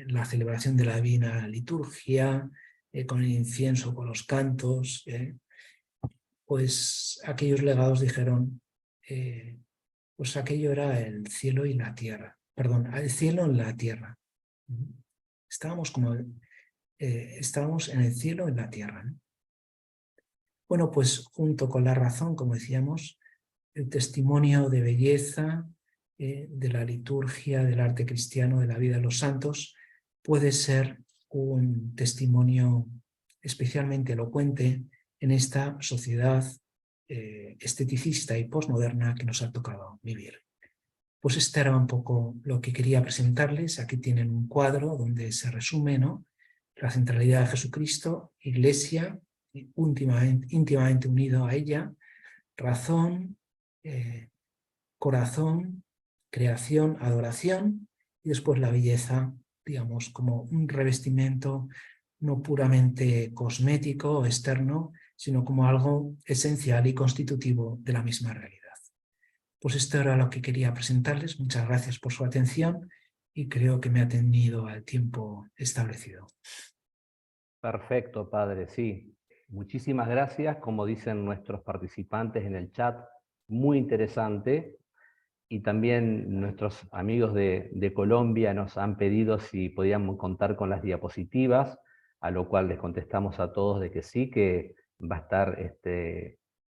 la celebración de la Divina Liturgia, con el incienso, con los cantos, pues aquellos legados dijeron, pues aquello era el cielo y la tierra, perdón, el cielo en la tierra. Estábamos en el cielo en la tierra, ¿no? Bueno, pues junto con la razón, como decíamos, el testimonio de belleza, de la liturgia, del arte cristiano, de la vida de los santos, puede ser un testimonio especialmente elocuente en esta sociedad esteticista y posmoderna que nos ha tocado vivir. Pues este era un poco lo que quería presentarles. Aquí tienen un cuadro donde se resume, ¿no?, la centralidad de Jesucristo, Iglesia, íntimamente unido a ella, razón, corazón, creación, adoración, y después la belleza, digamos, como un revestimiento no puramente cosmético o externo, sino como algo esencial y constitutivo de la misma realidad. Pues esto era lo que quería presentarles. Muchas gracias por su atención y creo que me ha tenido al tiempo establecido. Perfecto, padre, sí. Muchísimas gracias, como dicen nuestros participantes en el chat, muy interesante. Y también nuestros amigos de Colombia nos han pedido si podíamos contar con las diapositivas, a lo cual les contestamos a todos de que sí, que va a estar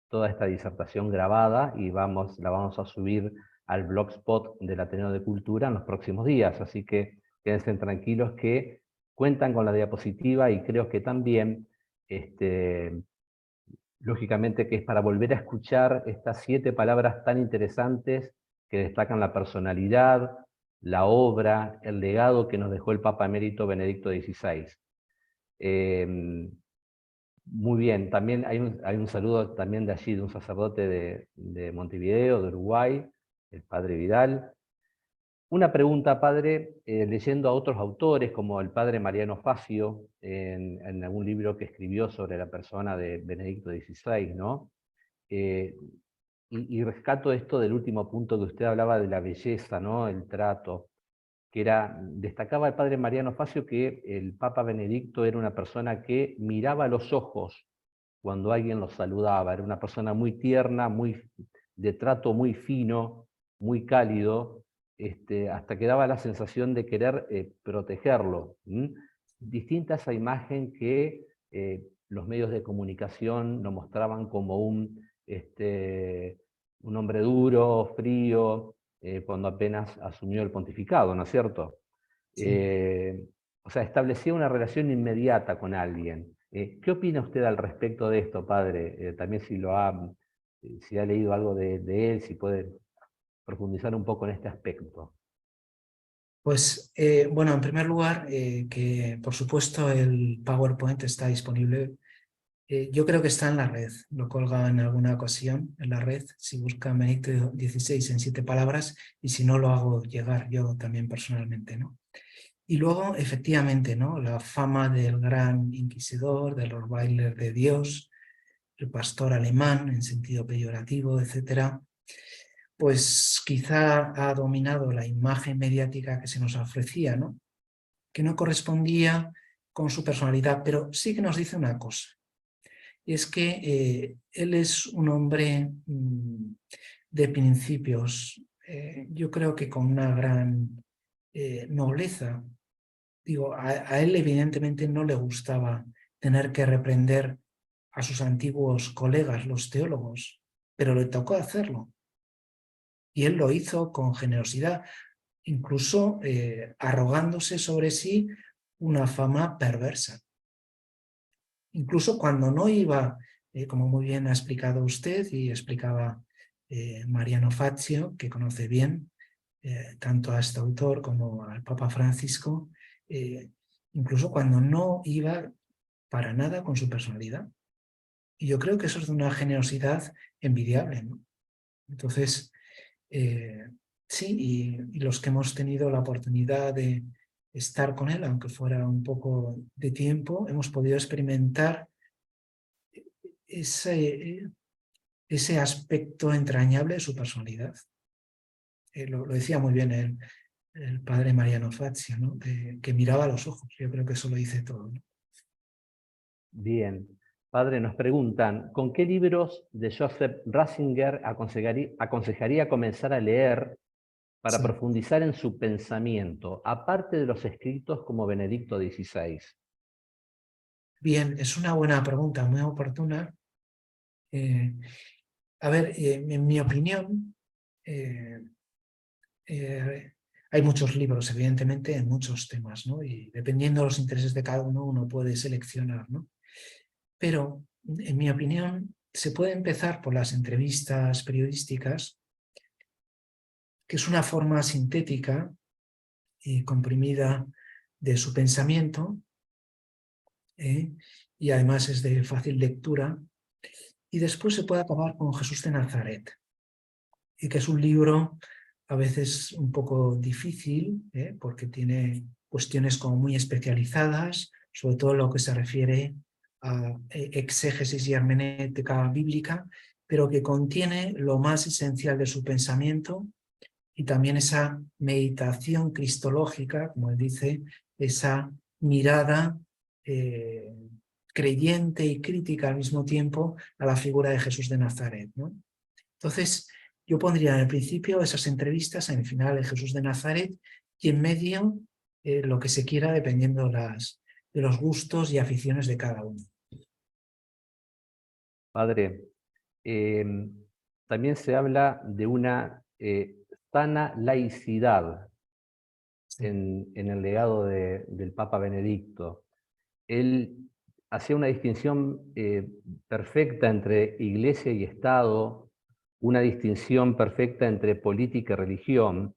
toda esta disertación grabada y la vamos a subir al blogspot del Ateneo de Cultura en los próximos días. Así que quédense tranquilos que cuentan con la diapositiva y creo que también, lógicamente, que es para volver a escuchar estas 7 palabras tan interesantes que destacan la personalidad, la obra, el legado que nos dejó el Papa Emérito Benedicto XVI. Muy bien, también hay un saludo también de allí, de un sacerdote de Montevideo, de Uruguay, el padre Vidal. Una pregunta, padre, leyendo a otros autores, como el padre Mariano Facio, en algún libro que escribió sobre la persona de Benedicto XVI, ¿no? Y rescato esto del último punto que usted hablaba de la belleza, ¿no?, el trato, que destacaba el padre Mariano Facio que el Papa Benedicto era una persona que miraba a los ojos cuando alguien lo saludaba, era una persona muy tierna, de trato muy fino, muy cálido, hasta que daba la sensación de querer protegerlo. Distinta a esa imagen que los medios de comunicación lo mostraban como un hombre duro, frío, cuando apenas asumió el pontificado, ¿no es cierto? Sí. O sea, establecía una relación inmediata con alguien. ¿Qué opina usted al respecto de esto, padre? También si ha leído algo de él, si puede profundizar un poco en este aspecto. Pues bueno, en primer lugar, que por supuesto el PowerPoint está disponible. Yo creo que está en la red, lo colga en alguna ocasión en la red, si busca Benedicto XVI en 7 palabras, y si no lo hago llegar yo también personalmente, ¿no? Y luego, efectivamente, ¿no?, la fama del gran inquisidor, del Rottweiler de Dios, el pastor alemán en sentido peyorativo, etcétera, pues quizá ha dominado la imagen mediática que se nos ofrecía, ¿no?, que no correspondía con su personalidad, pero sí que nos dice una cosa, y es que él es un hombre de principios, yo creo que con una gran nobleza. Digo, a él evidentemente no le gustaba tener que reprender a sus antiguos colegas, los teólogos, pero le tocó hacerlo. Y él lo hizo con generosidad, incluso arrogándose sobre sí una fama perversa. Incluso cuando no iba, como muy bien ha explicado usted y explicaba Mariano Fazio, que conoce bien tanto a este autor como al Papa Francisco, incluso cuando no iba para nada con su personalidad. Y yo creo que eso es de una generosidad envidiable, ¿no? Entonces, sí, y los que hemos tenido la oportunidad de estar con él, aunque fuera un poco de tiempo, hemos podido experimentar ese aspecto entrañable de su personalidad. Lo decía muy bien el padre Mariano Fazio, ¿no? Que miraba a los ojos. Yo creo que eso lo dice todo, ¿no? Bien. Padre, nos preguntan, ¿con qué libros de Joseph Ratzinger aconsejaría comenzar a leer para profundizar en su pensamiento, aparte de los escritos como Benedicto XVI? Bien, es una buena pregunta, muy oportuna. A ver, en mi opinión, hay muchos libros, evidentemente, en muchos temas, ¿no? Y dependiendo de los intereses de cada uno, uno puede seleccionar, ¿no? Pero, en mi opinión, se puede empezar por las entrevistas periodísticas, que es una forma sintética y comprimida de su pensamiento, y además es de fácil lectura, y después se puede acabar con Jesús de Nazaret, y que es un libro a veces un poco difícil, porque tiene cuestiones como muy especializadas, sobre todo lo que se refiere a exégesis y hermenéutica bíblica, pero que contiene lo más esencial de su pensamiento y también esa meditación cristológica, como él dice, esa mirada creyente y crítica al mismo tiempo a la figura de Jesús de Nazaret, ¿no? Entonces, yo pondría en el principio esas entrevistas, en el final de Jesús de Nazaret, y en medio lo que se quiera, dependiendo de los gustos y aficiones de cada uno. Padre, también se habla de una sana laicidad en el legado del Papa Benedicto. Él hacía una distinción perfecta entre iglesia y Estado, una distinción perfecta entre política y religión,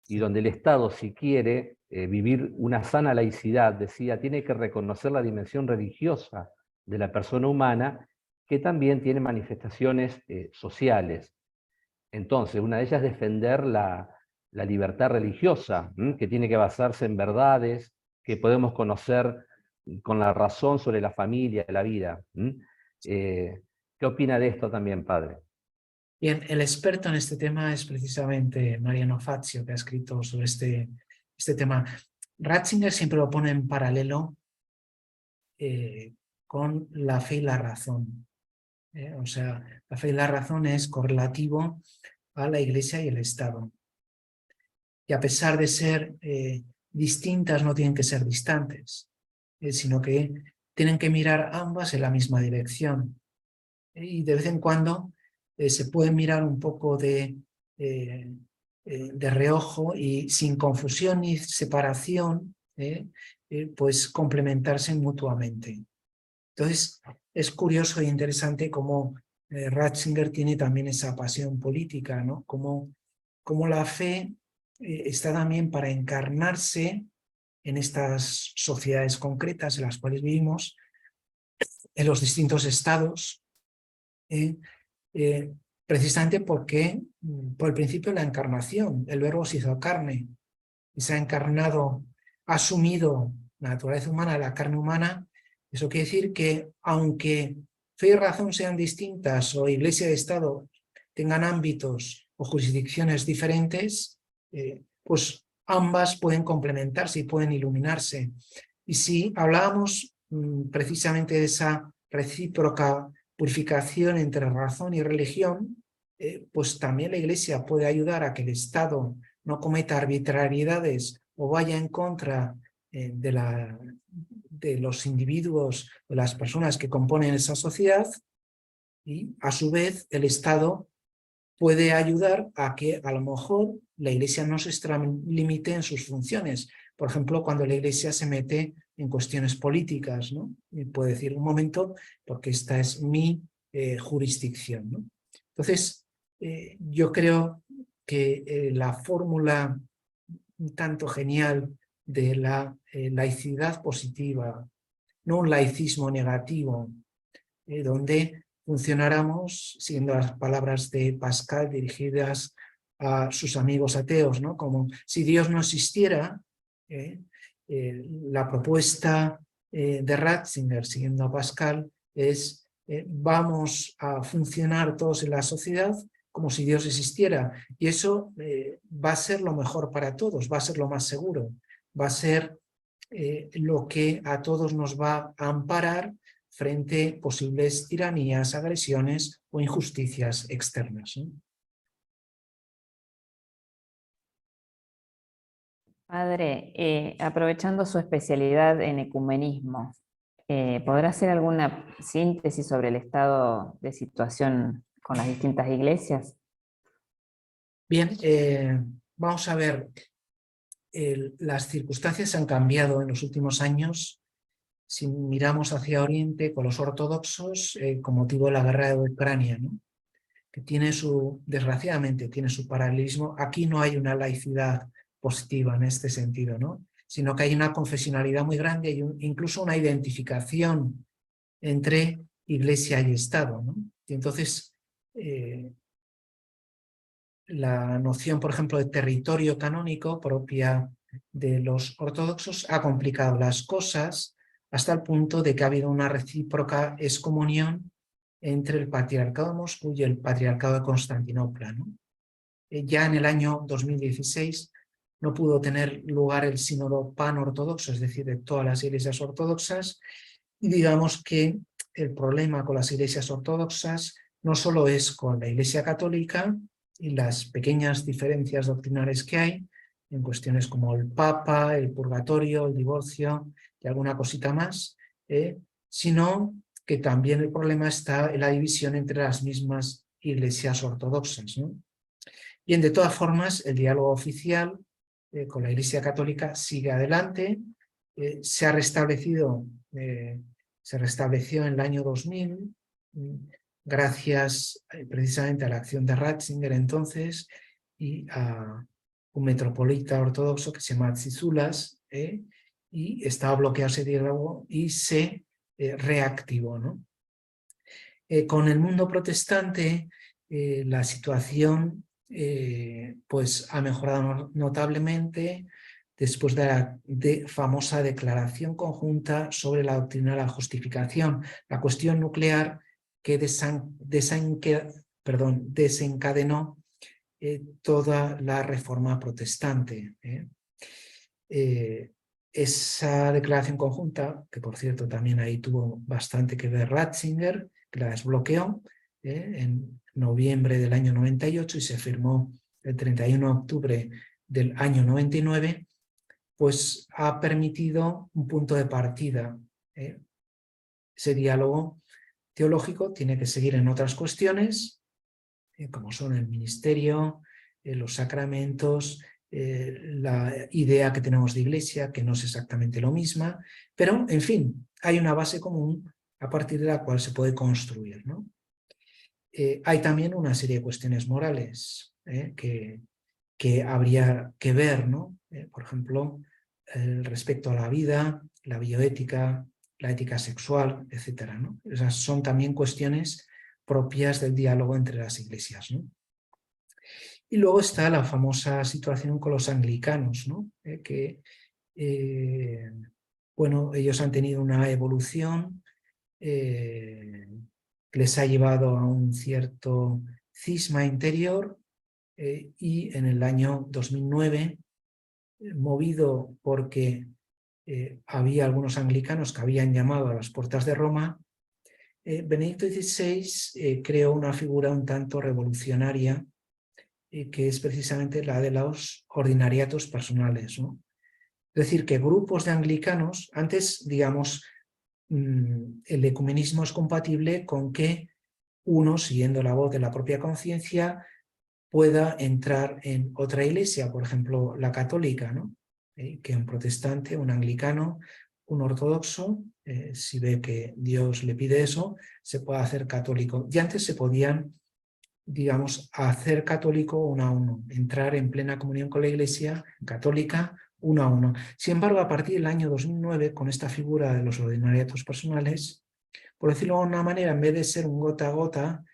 y donde el Estado, si quiere vivir una sana laicidad, decía, tiene que reconocer la dimensión religiosa de la persona humana, que también tiene manifestaciones sociales. Entonces, una de ellas es defender la libertad religiosa, que tiene que basarse en verdades que podemos conocer con la razón sobre la familia, la vida. ¿Qué opina de esto también, padre? Bien, el experto en este tema es precisamente Mariano Fazio, que ha escrito sobre este tema. Ratzinger siempre lo pone en paralelo con la fe y la razón. O sea, la fe y la razón es correlativo a la Iglesia y el Estado. Y a pesar de ser distintas, no tienen que ser distantes, sino que tienen que mirar ambas en la misma dirección. Y de vez en cuando se puede mirar un poco de reojo y sin confusión ni separación, pues complementarse mutuamente. Entonces, es curioso e interesante cómo Ratzinger tiene también esa pasión política, ¿no? Cómo la fe está también para encarnarse en estas sociedades concretas en las cuales vivimos, en los distintos estados, precisamente porque, por el principio de la encarnación, el verbo se hizo carne y se ha encarnado, ha asumido la naturaleza humana, la carne humana. Eso quiere decir que aunque fe y razón sean distintas o iglesia y Estado tengan ámbitos o jurisdicciones diferentes, pues ambas pueden complementarse y pueden iluminarse. Y si hablábamos precisamente de esa recíproca purificación entre razón y religión, pues también la Iglesia puede ayudar a que el Estado no cometa arbitrariedades o vaya en contra de los individuos o las personas que componen esa sociedad, y a su vez el Estado puede ayudar a que a lo mejor la Iglesia no se extralimite en sus funciones. Por ejemplo, cuando la Iglesia se mete en cuestiones políticas, ¿no? Y puede decir, un momento, porque esta es mi jurisdicción, ¿no? Entonces, yo creo que la fórmula un tanto genial de la laicidad positiva, no un laicismo negativo, donde funcionáramos, siguiendo las palabras de Pascal dirigidas a sus amigos ateos, ¿no? Como si Dios no existiera, la propuesta de Ratzinger, siguiendo a Pascal, es vamos a funcionar todos en la sociedad como si Dios existiera, y eso va a ser lo mejor para todos, va a ser lo más seguro, va a ser lo que a todos nos va a amparar frente a posibles tiranías, agresiones o injusticias externas, ¿no? Padre, aprovechando su especialidad en ecumenismo, ¿podrá hacer alguna síntesis sobre el estado de situación con las distintas iglesias? Bien, vamos a ver, las circunstancias han cambiado en los últimos años. Si miramos hacia Oriente con los ortodoxos, con motivo de la guerra de Ucrania, ¿no? Que tiene desgraciadamente, tiene su paralelismo. Aquí no hay una laicidad positiva en este sentido, ¿no? Sino que hay una confesionalidad muy grande y incluso una identificación entre Iglesia y Estado, ¿no? Y entonces, la noción, por ejemplo, de territorio canónico propia de los ortodoxos ha complicado las cosas hasta el punto de que ha habido una recíproca excomunión entre el Patriarcado de Moscú y el Patriarcado de Constantinopla, ¿no? Ya en el año 2016 no pudo tener lugar el sínodo pan-ortodoxo, es decir, de todas las iglesias ortodoxas, y digamos que el problema con las iglesias ortodoxas no solo es con la Iglesia Católica y las pequeñas diferencias doctrinales que hay en cuestiones como el Papa, el purgatorio, el divorcio y alguna cosita más, sino que también el problema está en la división entre las mismas iglesias ortodoxas, ¿no? Bien, de todas formas, el diálogo oficial con la Iglesia Católica sigue adelante, se restableció en el año 2000, gracias precisamente a la acción de Ratzinger entonces y a un metropolita ortodoxo que se llama Tzitsulas, y estaba bloqueado ese diálogo y se reactivó, ¿no? Con el mundo protestante la situación pues ha mejorado notablemente después de la famosa declaración conjunta sobre la doctrina de la justificación, la cuestión nuclear que desencadenó toda la reforma protestante. Esa declaración conjunta, que por cierto también ahí tuvo bastante que ver Ratzinger, que la desbloqueó en noviembre del año 98 y se firmó el 31 de octubre del año 99, pues ha permitido un punto de partida. Ese diálogo teológico tiene que seguir en otras cuestiones, como son el ministerio, los sacramentos, la idea que tenemos de iglesia, que no es exactamente lo misma, pero en fin, hay una base común a partir de la cual se puede construir, ¿no? Hay también una serie de cuestiones morales que habría que ver, ¿no? Por ejemplo, respecto a la vida, la bioética, la ética sexual, etcétera, ¿no? Esas son también cuestiones propias del diálogo entre las iglesias, ¿no? Y luego está la famosa situación con los anglicanos, ¿no? Bueno, ellos han tenido una evolución que les ha llevado a un cierto cisma interior y en el año 2009, movido porque había algunos anglicanos que habían llamado a las puertas de Roma, Benedicto XVI creó una figura un tanto revolucionaria que es precisamente la de los ordinariatos personales, ¿no? Es decir, que grupos de anglicanos, antes, digamos, el ecumenismo es compatible con que uno, siguiendo la voz de la propia conciencia, pueda entrar en otra iglesia, por ejemplo, la católica, ¿no? Que un protestante, un anglicano, un ortodoxo, si ve que Dios le pide eso, se puede hacer católico. Y antes se podían, digamos, hacer católico uno a uno, entrar en plena comunión con la iglesia católica uno a uno. Sin embargo, a partir del año 2009, con esta figura de los ordinariatos personales, por decirlo de una manera, en vez de ser un gota a gota,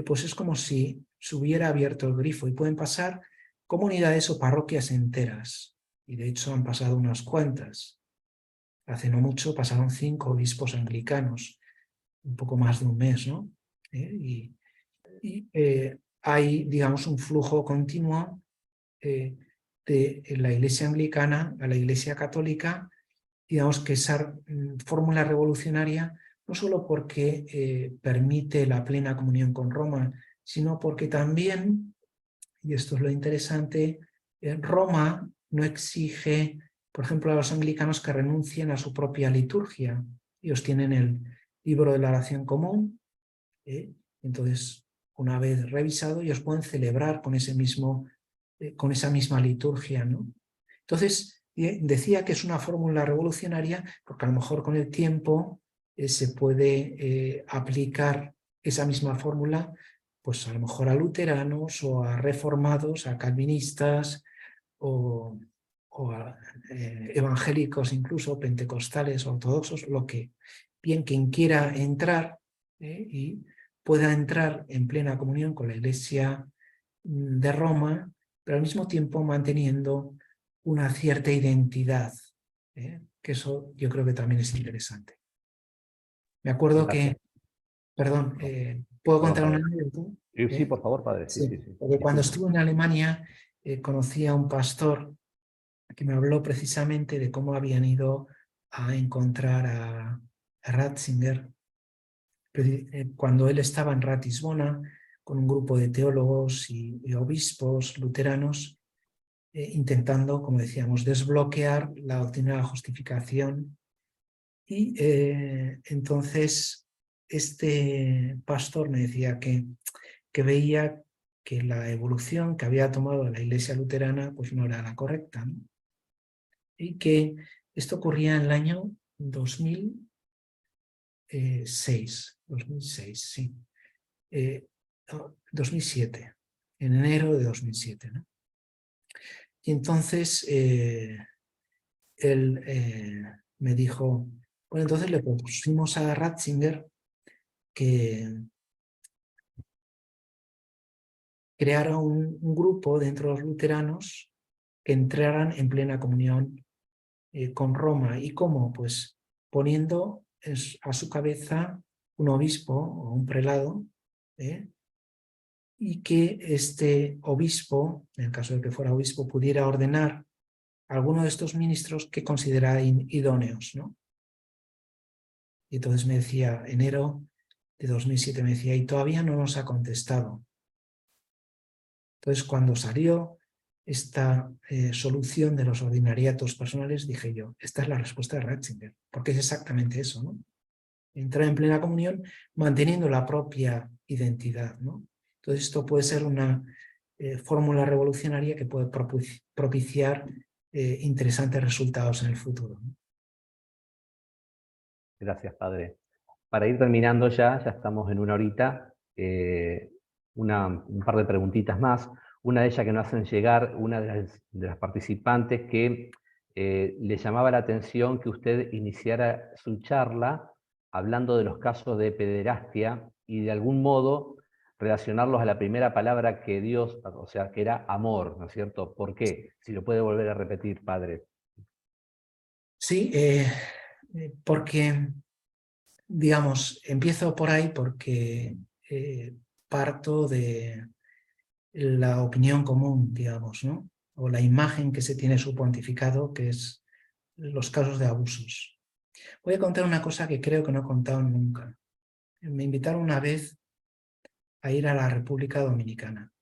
pues es como si se hubiera abierto el grifo y pueden pasar comunidades o parroquias enteras. Y de hecho han pasado unas cuantas. Hace no mucho pasaron 5 obispos anglicanos, un poco más de un mes, ¿no? Hay, digamos, un flujo continuo de la Iglesia anglicana a la Iglesia católica, digamos que esa fórmula revolucionaria, no solo porque permite la plena comunión con Roma, sino porque también, y esto es lo interesante, Roma no exige, por ejemplo, a los anglicanos que renuncien a su propia liturgia. Ellos tienen el libro de la oración común, entonces, una vez revisado, ellos pueden celebrar con esa misma liturgia, ¿no? Entonces, decía que es una fórmula revolucionaria porque a lo mejor con el tiempo se puede aplicar esa misma fórmula, pues a lo mejor a luteranos o a reformados, a calvinistas o a evangélicos incluso, pentecostales, ortodoxos, lo que bien quien quiera entrar y pueda entrar en plena comunión con la Iglesia de Roma, pero al mismo tiempo manteniendo una cierta identidad, que eso yo creo que también es interesante. Me acuerdo Gracias. que, perdón, ¿puedo Perdón, contar una padre. anécdota? Sí, por favor, padre. Sí, Sí, sí, sí. porque cuando Disculpe. estuve en Alemania conocí a un pastor que me habló precisamente de cómo habían ido a encontrar a Ratzinger cuando él estaba en Ratisbona con un grupo de teólogos y obispos luteranos intentando, como decíamos, desbloquear la doctrina de la justificación. Y entonces este pastor me decía que veía que la evolución que había tomado la Iglesia luterana pues no era la correcta, ¿no? Y que esto ocurría en el año 2006, sí. 2007, en enero de 2007, ¿no? Y entonces él me dijo, bueno, entonces le propusimos a Ratzinger que creara un grupo dentro de los luteranos que entraran en plena comunión con Roma. ¿Y cómo? Pues poniendo a su cabeza un obispo o un prelado, y que este obispo, en el caso de que fuera obispo, pudiera ordenar a alguno de estos ministros que considerara idóneos, ¿no? Y entonces me decía, enero de 2007, me decía, y todavía no nos ha contestado. Entonces, cuando salió esta solución de los ordinariatos personales, dije yo, esta es la respuesta de Ratzinger, porque es exactamente eso, ¿no? Entrar en plena comunión manteniendo la propia identidad, ¿no? Entonces, esto puede ser una fórmula revolucionaria que puede propiciar interesantes resultados en el futuro, ¿no? Gracias, padre. Para ir terminando ya estamos en una horita, un par de preguntitas más. Una de ellas que nos hacen llegar, una de las participantes, que le llamaba la atención que usted iniciara su charla hablando de los casos de pederastia y de algún modo relacionarlos a la primera palabra que Dios, o sea, que era amor, ¿no es cierto? ¿Por qué? Si lo puede volver a repetir, padre. Sí, porque, digamos, empiezo por ahí porque parto de la opinión común, digamos, ¿no? O la imagen que se tiene su pontificado, que es los casos de abusos. Voy a contar una cosa que creo que no he contado nunca. Me invitaron una vez a ir a la República Dominicana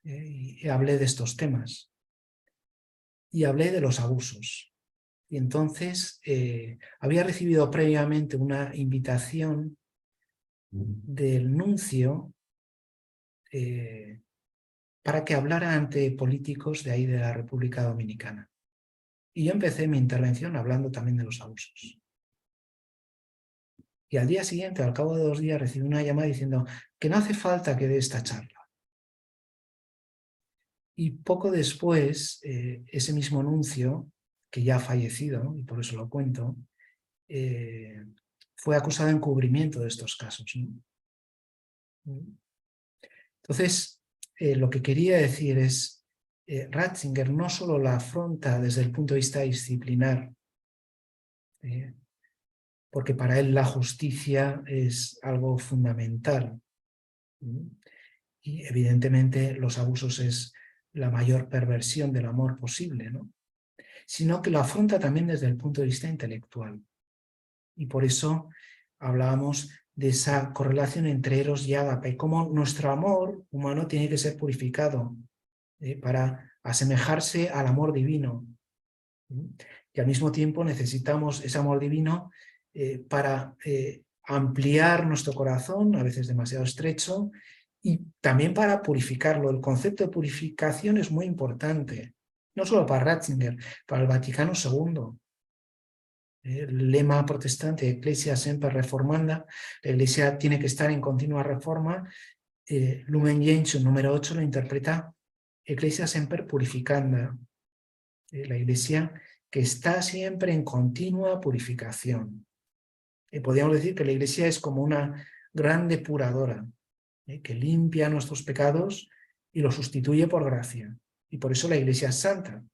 y hablé de estos temas y hablé de los abusos. Y entonces había recibido previamente una invitación del nuncio para que hablara ante políticos de ahí de la República Dominicana. Y yo empecé mi intervención hablando también de los abusos. Y al día siguiente, al cabo de 2 días, recibí una llamada diciendo que no hace falta que dé esta charla. Y poco después, ese mismo nuncio, que ya ha fallecido, y por eso lo cuento, fue acusado de encubrimiento de estos casos, ¿no? Entonces, lo que quería decir es, Ratzinger no solo la afronta desde el punto de vista disciplinar, porque para él la justicia es algo fundamental, y evidentemente los abusos es la mayor perversión del amor posible, ¿no? Sino que lo afronta también desde el punto de vista intelectual. Y por eso hablábamos de esa correlación entre eros y ágape, cómo nuestro amor humano tiene que ser purificado para asemejarse al amor divino. Y al mismo tiempo necesitamos ese amor divino para ampliar nuestro corazón, a veces demasiado estrecho, y también para purificarlo. El concepto de purificación es muy importante, no solo para Ratzinger, para el Vaticano II. El lema protestante, Ecclesia Semper Reformanda, la Iglesia tiene que estar en continua reforma. Lumen Gentium número 8 lo interpreta Ecclesia Semper Purificanda, la Iglesia que está siempre en continua purificación. Podríamos decir que la Iglesia es como una gran depuradora, que limpia nuestros pecados y los sustituye por gracia. Y por eso la Iglesia es santa,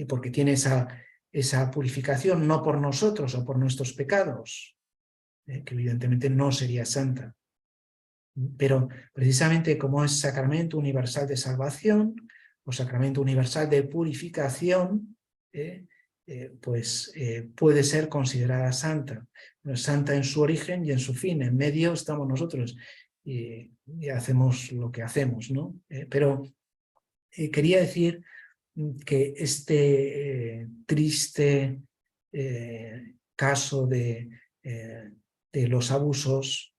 porque tiene esa purificación no por nosotros o por nuestros pecados, que evidentemente no sería santa, pero precisamente como es sacramento universal de salvación o sacramento universal de purificación, puede ser considerada santa. No es santa en su origen y en su fin, en medio estamos nosotros y hacemos lo que hacemos, ¿no? Pero quería decir que este triste caso de los abusos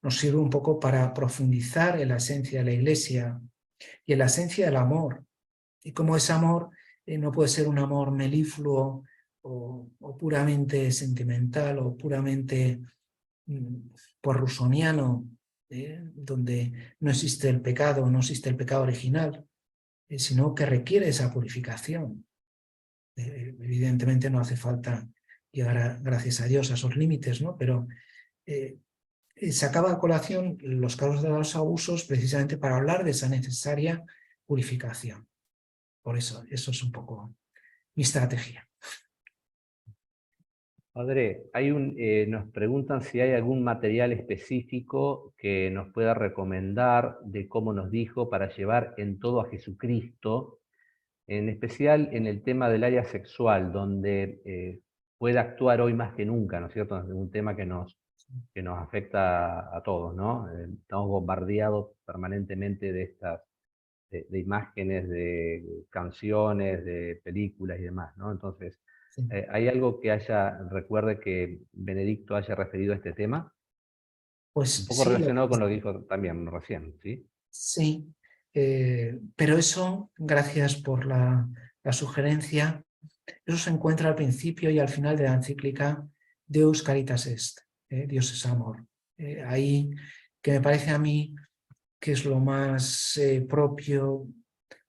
nos sirve un poco para profundizar en la esencia de la Iglesia y en la esencia del amor. Y cómo ese amor no puede ser un amor melifluo o puramente sentimental o puramente porrusoniano, donde no existe el pecado original, sino que requiere esa purificación. Evidentemente no hace falta llegar, gracias a Dios, a esos límites, ¿no? Pero sacaba a colación los casos de los abusos precisamente para hablar de esa necesaria purificación. Por eso es un poco mi estrategia. Padre, nos preguntan si hay algún material específico que nos pueda recomendar de cómo nos dijo para llevar en todo a Jesucristo, en especial en el tema del área sexual, donde puede actuar hoy más que nunca, ¿no es cierto? Es un tema que nos afecta a todos, ¿no? Estamos bombardeados permanentemente de de imágenes, de canciones, de películas y demás, ¿no? Entonces, Sí. ¿hay algo que recuerde que Benedicto haya referido a este tema? Pues Un poco sí, relacionado con lo que dijo también recién, ¿sí? sí, pero eso, gracias por la sugerencia, eso se encuentra al principio y al final de la encíclica Deus Caritas Est, Dios es amor. Ahí, que me parece a mí que es lo más propio,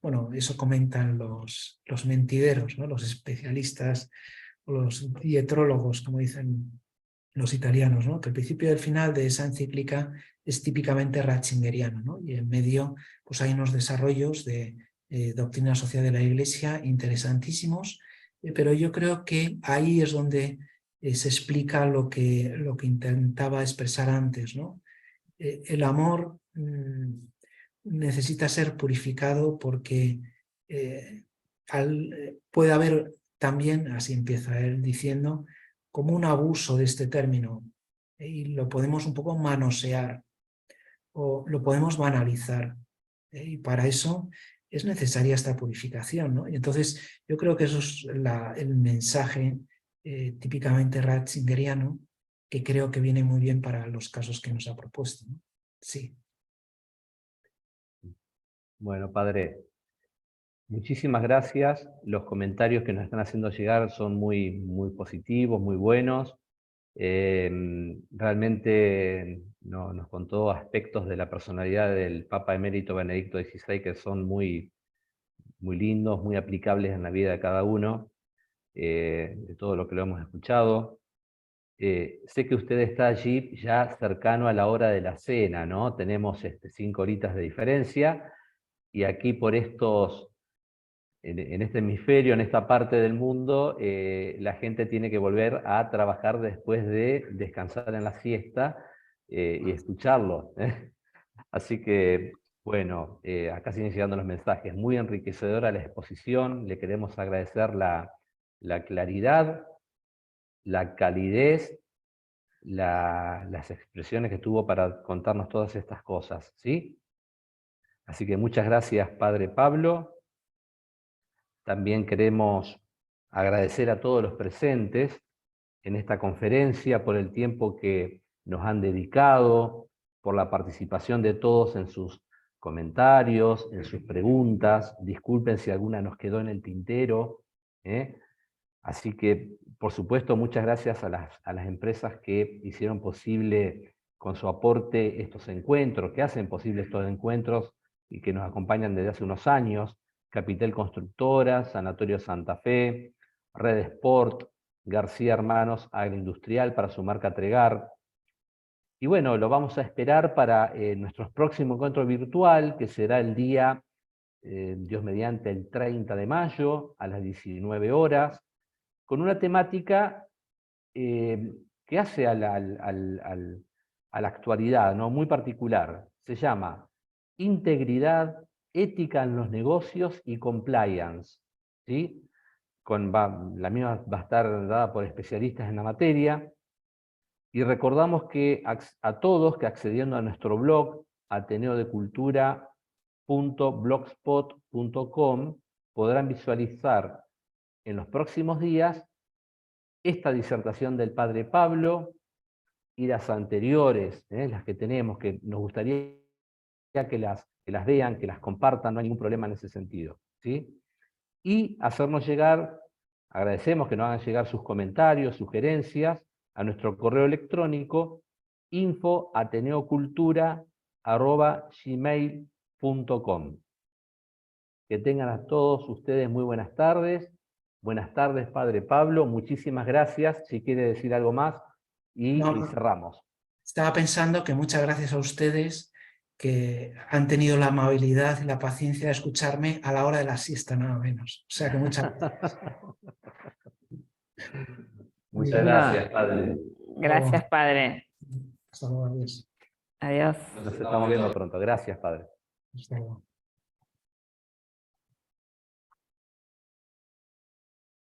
bueno, eso comentan los mentideros, ¿no? Los especialistas, los dietrólogos, como dicen los italianos, ¿no? Que el principio y el final de esa encíclica es típicamente ratzingeriano, ¿no? Y en medio pues hay unos desarrollos de doctrina social de la Iglesia interesantísimos, pero yo creo que ahí es donde se explica lo que intentaba expresar antes, ¿no? El amor necesita ser purificado porque puede haber también, así empieza él diciendo, como un abuso de este término, y lo podemos un poco manosear o lo podemos banalizar. Y para eso es necesaria esta purificación, ¿no? Y entonces yo creo que eso es el mensaje típicamente ratzingeriano, que creo que viene muy bien para los casos que nos ha propuesto, ¿no? Sí. Bueno, padre, muchísimas gracias. Los comentarios que nos están haciendo llegar son muy, muy positivos, muy buenos. Realmente nos contó aspectos de la personalidad del Papa Emérito Benedicto XVI que son muy, muy lindos, muy aplicables en la vida de cada uno, de todo lo que lo hemos escuchado. Sé que usted está allí ya cercano a la hora de la cena, ¿no? Tenemos 5 horitas de diferencia, y aquí por estos, en este hemisferio, en esta parte del mundo, la gente tiene que volver a trabajar después de descansar en la siesta y escucharlo. Así que, bueno, acá siguen llegando los mensajes. Muy enriquecedora la exposición, le queremos agradecer la claridad, la calidez, las expresiones que tuvo para contarnos todas estas cosas, ¿sí? Así que muchas gracias, Padre Pablo. También queremos agradecer a todos los presentes en esta conferencia por el tiempo que nos han dedicado, por la participación de todos en sus comentarios, en sus preguntas. Disculpen si alguna nos quedó en el tintero, ¿eh? Así que, por supuesto, muchas gracias a las empresas que hicieron posible con su aporte estos encuentros, que hacen posible estos encuentros y que nos acompañan desde hace unos años: Capitel Constructora, Sanatorio Santa Fe, Red Sport, García Hermanos Agroindustrial para su marca Tregar. Y bueno, lo vamos a esperar para nuestro próximo encuentro virtual, que será el día, Dios mediante, el 30 de mayo a las 19 horas, con una temática que hace a la actualidad, ¿no? Muy particular. Se llama Integridad, Ética en los Negocios y Compliance, ¿sí? La misma va a estar dada por especialistas en la materia. Y recordamos que a todos que, accediendo a nuestro blog, ateneodecultura.blogspot.com, podrán visualizar en los próximos días esta disertación del Padre Pablo y las anteriores, las que tenemos, que nos gustaría que las vean, que las compartan, no hay ningún problema en ese sentido, ¿sí? Y hacernos llegar, agradecemos que nos hagan llegar sus comentarios, sugerencias, a nuestro correo electrónico info@ateneocultura@gmail.com. Que tengan a todos ustedes muy buenas tardes. Buenas tardes, Padre Pablo, muchísimas gracias. Si quiere decir algo más y cerramos. Estaba pensando que muchas gracias a ustedes que han tenido la amabilidad y la paciencia de escucharme a la hora de la siesta, nada menos. O sea que muchas gracias. Muchas gracias, Padre. Gracias, Padre. Hasta luego, adiós. Adiós. Nos estamos viendo pronto. Gracias, Padre. Hasta luego.